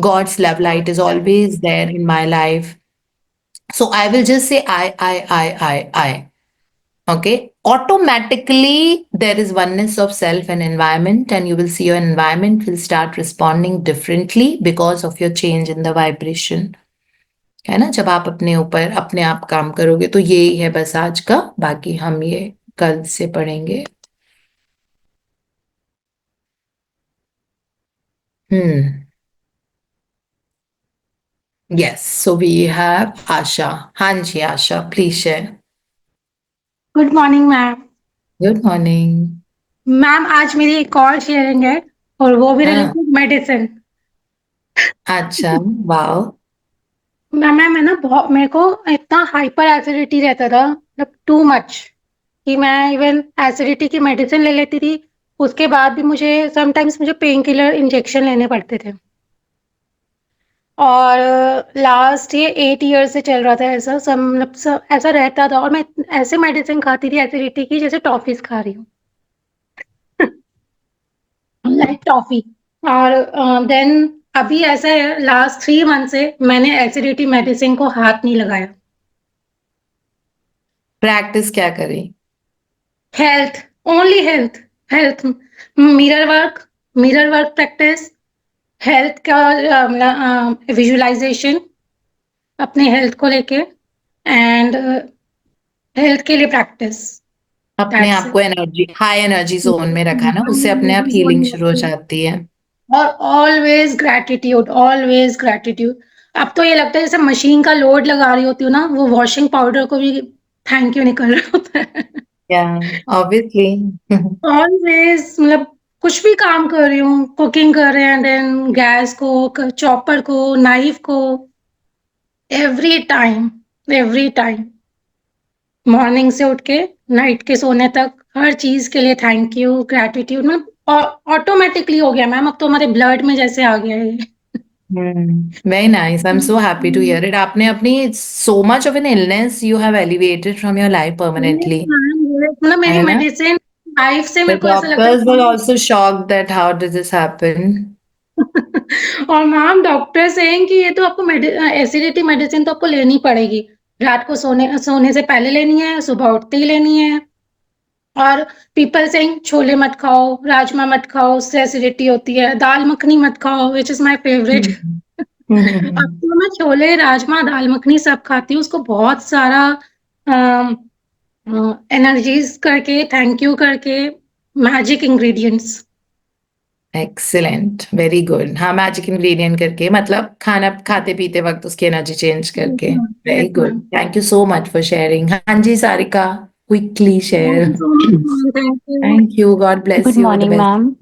God's love light is always there in my life. So I will just say I. Okay. Automatically, there is oneness of self and environment, and you will see your environment will start responding differently because of your change in the vibration. है ना? जब आप अपने ऊपर अपने आप काम करोगे, तो यही है बस आज का. बाकी हम ये कल से पढ़ेंगे. Yes, so we have Asha. हाँ जी आशा, please share. Good morning ma'am. Good morning. Ma'am आज मेरी एक और शेयरिंग है और वो भी हाँ. Related medicine. अच्छा, वाओ. मैम मैं ना बहुत, मेरे को इतना हाइपर एसिडिटी रहता था, मतलब टू मच, कि मैं इवन एसिडिटी की मेडिसिन ले लेती थी, उसके बाद भी मुझे समटाइम्स मुझे पेन किलर इंजेक्शन लेने पड़ते थे. और लास्ट ये 8 ईयर से चल रहा था ऐसा, सब मतलब ऐसा रहता था, और मैं ऐसे मेडिसिन खाती थी एसिडिटी की जैसे टॉफीज खा रही हूँ, लाइक टॉफी. और देन अभी ऐसा है, लास्ट 3 मंथ से मैंने एसिडिटी मेडिसिन को हाथ नहीं लगाया. प्रैक्टिस क्या करी? Health, only health. Health, mirror work practice, health का विजुअलाइजेशन अपने हेल्थ को लेके, एंड हेल्थ के लिए प्रैक्टिस. अपने आप को एनर्जी, हाई एनर्जी जोन में रखा ना, उससे अपने आप हीलिंग शुरू हो जाती है. और ऑलवेज ग्रैटिट्यूड. अब तो ये लगता है जैसे मशीन का लोड लगा रही होती हूँ ना, वो वॉशिंग पाउडर को भी थैंक यू नहीं कर रहा होता है. ऑब्वियसली. ऑलवेज, मतलब कुछ भी काम कर रही हूँ, कुकिंग कर रहे हैं, देन गैस को, चॉपर को, नाइफ को, एवरी टाइम मॉर्निंग से उठ के नाइट के सोने तक हर चीज के लिए थैंक यू, ग्रैटिट्यूड. मतलब ऑटोमेटिकली हो गया मैम, अब तो हमारे ब्लड में जैसे आ गया है. Very nice. I'm so happy to hear it. आपने अपनी so much of an illness you have elevated from your life permanently. मतलब मेरी है ना? मेडिसिन लाइफ से The मेरे को ऐसा लगता doctors were है. also shocked that how did this happen? और मैम डॉक्टर सेइंग कि ये तो आपको एसिडिटी मेडिसिन तो आपको लेनी पड़ेगी, रात को सोने से पहले लेनी है, सुबह उठते ही लेनी है. और पीपल सेइंग छोले मत खाओ, राजमा मत खाओ, उससे एसिडिटी होती है, दाल मखनी मत खाओ, विच इज माय फेवरेट. अब तो मैं छोले, राजमा, दाल मखनी सब खाती हूँ, उसको बहुत सारा एनर्जीज करके, थैंक यू करके, magic ingredients. Excellent, very good. हाँ, मैजिक इंग्रेडिएंट करके, मतलब खाना खाते पीते वक्त उसकी एनर्जी चेंज करके. Very good. Thank you so much for sharing. हाँ जी Sarika, quickly share. Thank you. God bless good you. Morning ma'am.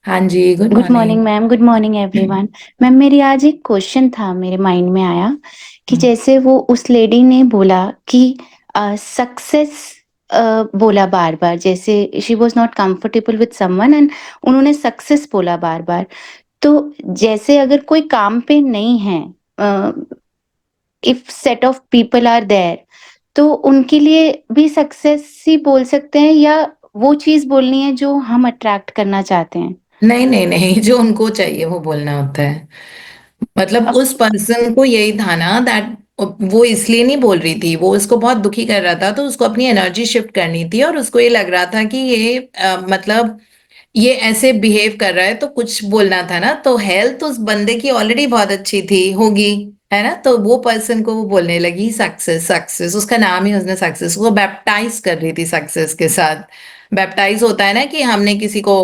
हाँ जी, good good morning morning. Ma'am. Good morning everyone. Ma'am मेरी आज एक क्वेश्चन था, मेरे माइंड में आया कि जैसे वो उस लेडी ने बोला कि सक्सेस बोला बार-बार, जैसे she was not comfortable with someone and उन्होंने सक्सेस बोला बार-बार। तो जैसे अगर कोई काम पे नहीं है, if set of people are there, तो उनके लिए भी सक्सेस ही बोल सकते हैं या वो चीज़ बोलनी है जो हम अट्रैक्ट करना चाहते हैं? नहीं, नहीं, नहीं, जो उनको चाहिए वो बोलना होता है। मतलब अब उस पर्सन को यही था ना दैट वो इसलिए नहीं बोल रही थी, वो उसको बहुत दुखी कर रहा था, तो उसको अपनी एनर्जी शिफ्ट करनी थी और उसको ये लग रहा था कि ये मतलब ये ऐसे बिहेव कर रहा है तो कुछ बोलना था ना, तो हेल्थ उस बंदे की ऑलरेडी बहुत अच्छी थी होगी, है ना, तो वो पर्सन को वो बोलने लगी सक्सेस सक्सेस, उसका नाम ही उसने सक्सेस, वो बैप्टाइज कर रही थी सक्सेस के साथ। बैप्टाइज होता है ना कि हमने किसी को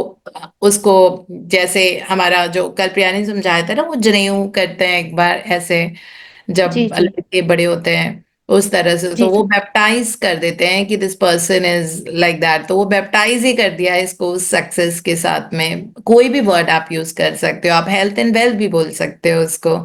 उसको, जैसे हमारा जो कल प्रिया ने समझाया था ना, वो जनेऊ करते हैं एक बार ऐसे जी, जब जी। लड़के बड़े होते हैं उस तरह से, जी, तो वो जी। बैप्टाइज कर देते हैं कि this person is like that, तो वो बैप्टाइज ही कर दिया है इसको उस सक्सेस के साथ में। कोई भी वर्ड आप यूज कर सकते हो, आप हेल्थ एंड वेल्थ भी बोल सकते हो उसको,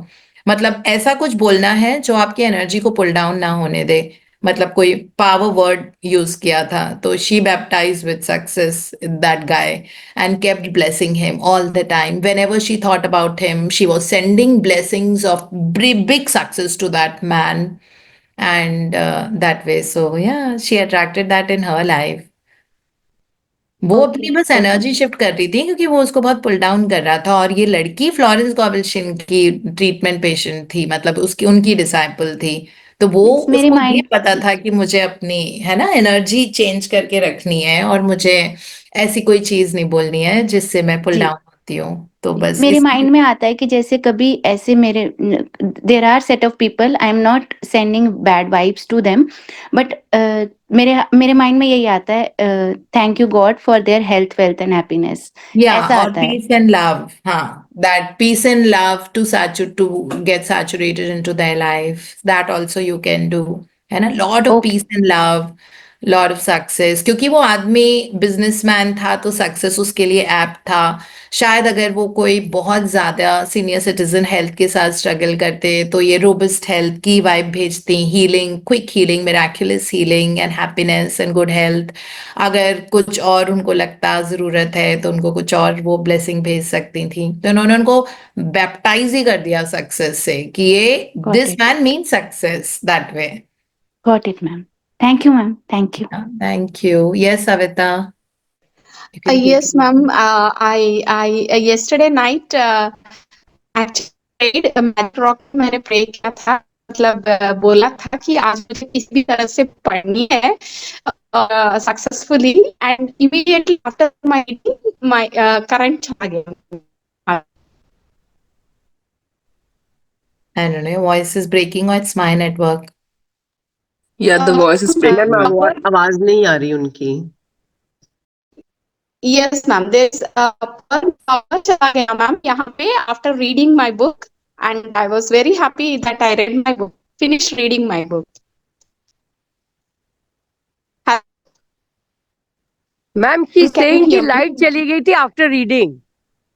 मतलब ऐसा कुछ बोलना है जो आपकी एनर्जी को पुल डाउन ना होने दे, मतलब कोई पावर वर्ड यूज किया था, तो she baptise with success that guy and kept blessing him all the time. Whenever she thought about him, she was sending blessings of big success to that man. And that way, so yeah, she attracted that in her life. वो okay, अपनी बस okay. Energy shift कर रही थी क्योंकि वो उसको बहुत पुल डाउन कर रहा था, और ये लड़की फ्लोरेंस गॉबल्शिन की ट्रीटमेंट पेशेंट थी, मतलब उसकी उनकी डिसाइपल थी, तो वो मीन्स मेरे उसको ये माइंड पता था कि मुझे अपनी, है ना, एनर्जी चेंज करके रखनी है और मुझे ऐसी कोई चीज नहीं बोलनी है जिससे मैं पुल जी, डाउन होती हूँ, तो जी, बस मेरे इस माइंड में आता है कि जैसे कभी ऐसे मेरे there are set of people, I am not sending bad vibes to them, but मेरे मेरे माइंड में यही आता है, thank you God for their health, wealth and happiness, या ऐसा और आता है। पीस एंड लव, हाँ, that peace and love to get saturated into their life, that also you can do, है ना, lot of okay, peace and love, lot of success, क्योंकि वो आदमी बिजनेसमैन था तो सक्सेस उसके लिए ऐप था। शायद अगर वो कोई बहुत ज्यादा सीनियर सिटीजन हेल्थ के साथ स्ट्रगल करते तो ये रोबस्ट हेल्थ की वाइब भेजती, healing, quick healing, miraculous healing and happiness and good health. अगर कुछ और उनको लगता जरूरत है तो उनको कुछ और वो ब्लेसिंग भेज सकती थी, तो उन्होंने उनको बैप्टाइज ही कर दिया सक्सेस से कि ये got this it, man mean success that way. Got it ma'am. Thank you ma'am, thank you. Thank you. Yes Savita, you can take Yes, it. ma'am. I yesterday night actually prayed. Magic Rock में मैंने pray किया था, मतलब बोला था कि आज मुझे किसी भी तरह से पढ़नी है successfully, and immediately after my meeting my current चला गया. I don't know, your voice is breaking or it's my network. Yeah, the voice is breaking. Ma'am आवाज नहीं आ रही उनकी. Yes, ma'am. There's power चला गया मैम यहाँ पे after reading my book, and I was very happy that I read my book, finished reading my book. Ma'am, she's Can you saying कि hear me? light चली गई थी after reading.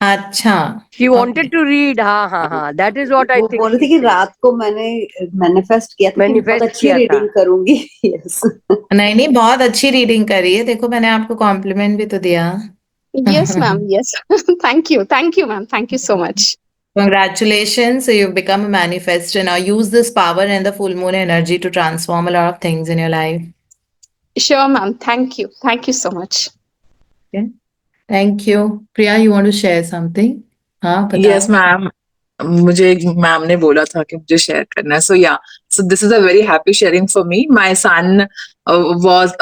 अच्छा, She okay. wanted to read. हाँ. That is what I वो think. बोल रही थी she कि said. रात को मैंने मैनिफेस्ट किया था कि बहुत Manifest अच्छी किया था. रीडिंग करूंगी. यस. नहीं नहीं, बहुत अच्छी रीडिंग करी है, देखो मैंने आपको कॉम्प्लीमेंट भी तो दिया। Yes, ma'am. Yes. Thank you. Thank you, ma'am. Thank you so much. Congratulations, so you've become a manifestor. Now use this power and the full moon energy to transform a lot of things in your life. Sure, ma'am. Thank you. Thank you so much. Okay, thank you. Priya, you want to share something? हाँ बताओ। Yes ma'am, मुझे एक ma'am ने बोला था कि मुझे share करना है, so this is a very happy sharing for me. My son was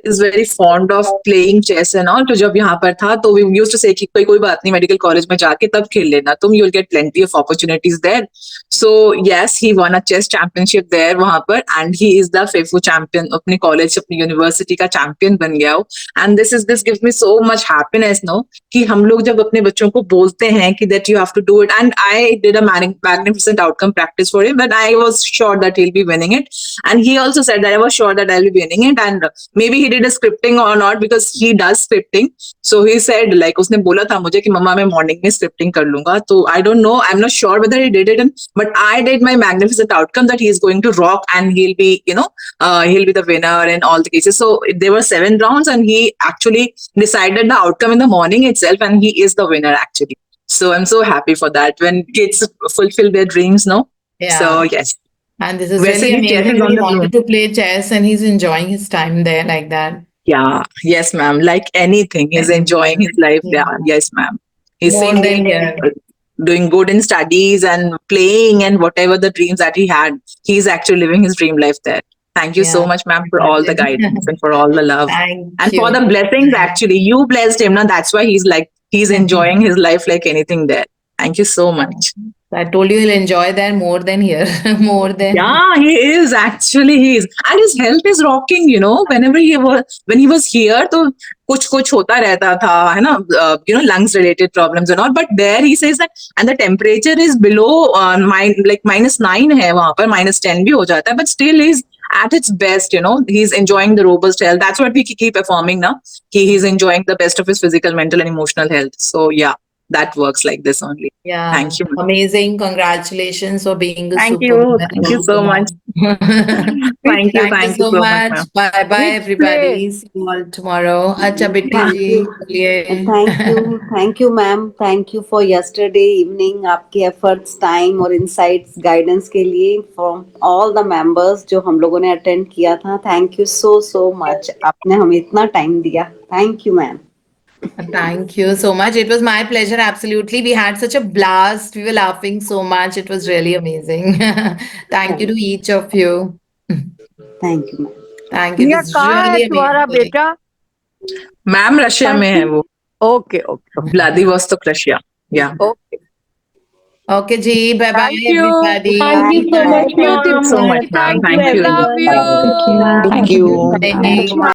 is very fond of playing chess and all. तो जब यहाँ पर था तो वी यूज्ड टू से कि कोई बात नहीं, मेडिकल कॉलेज में जाके तब खेल लेना तुम, you will get plenty of opportunities there. So yes, he won a chess championship there वहां पर, एंड ही इज द फेफू चैंपियन, अपने कॉलेज अपनी यूनिवर्सिटी का चैंपियन बन गया हो. And this gives me so much happiness no, कि हम लोग जब अपने बच्चों को बोलते हैं कि that you have to do it, and I did a magnificent outcome practice for him, but I was sure that he'll be winning it, and he also said that I was sure that I'll be beginning it, and maybe he did a scripting or not because he does scripting. So he said like उसने बोला था मुझे कि मम्मा मैं morning में scripting कर लूँगा. तो I don't know, I'm not sure whether he did it, but I did my magnificent outcome that he is going to rock and he'll be, he'll be the winner in all the cases. So there were 7 rounds and he actually decided the outcome in the morning itself, and he is the winner actually. So I'm so happy for that when kids fulfill their dreams, no? Yeah. So yes. And this is वैसे really भी chess amazing is that on he the wanted bloom. to play chess and he's enjoying his time there like that. Yeah, yes, ma'am. Like anything, he's enjoying his life. Yeah, yes, ma'am. He's More seeing than me here. doing good in studies and playing and whatever the dreams that he had, he's actually living his dream life there. Thank you so Yeah. much, ma'am, for all the guidance and for all the love Thank and you. for the blessings. Actually, you blessed him, now that's why he's enjoying his life like anything there. Thank you so much. I told you he'll enjoy there more than here. More than Yeah, he is actually, he is, and his health is rocking. Whenever when he was here, तो कुछ होता रहता था, है ना? Lungs related problems and all. But there he says that, and the temperature is below -9 है वहाँ पर, -10 भी हो जाता है. But still he's at its best. He's enjoying the robust health. That's what we keep affirming now. He's enjoying the best of his physical, mental, and emotional health. So yeah, that works like this only. yeah. Thank you. Amazing. Congratulations for being a Thank super you. winner. Thank you so much. Thank you Thank you so much, ma'am. Bye bye Which everybody. play? See you all tomorrow. अच्छा बिट्टी Thank ji you. बोलिए. Thank you, ma'am. Thank you for yesterday evening. आपके efforts, time और insights, guidance के लिए from all the members जो हम लोगों ने attend किया था. Thank you so much. आपने हमें इतना time दिया. Thank you, ma'am. Thank you so much. It was my pleasure. Absolutely. We had such a blast. We were laughing so much. It was really amazing. Thank you to each of you. Thank you, ma'am. Thank you. Priya This is कहाँ है really तुम्हारा amazing. बेटा? Ma'am Russia में है वो. Okay. Vladivostok Russia. Yeah. Okay. Okay, ji. Bye bye, Thank you. everybody. Thank you so much, Thank you, ma'am. Thank you so much, ma'am. Thank you. Thank you. Love you. Thank you. Bye. Thank you, ma'am.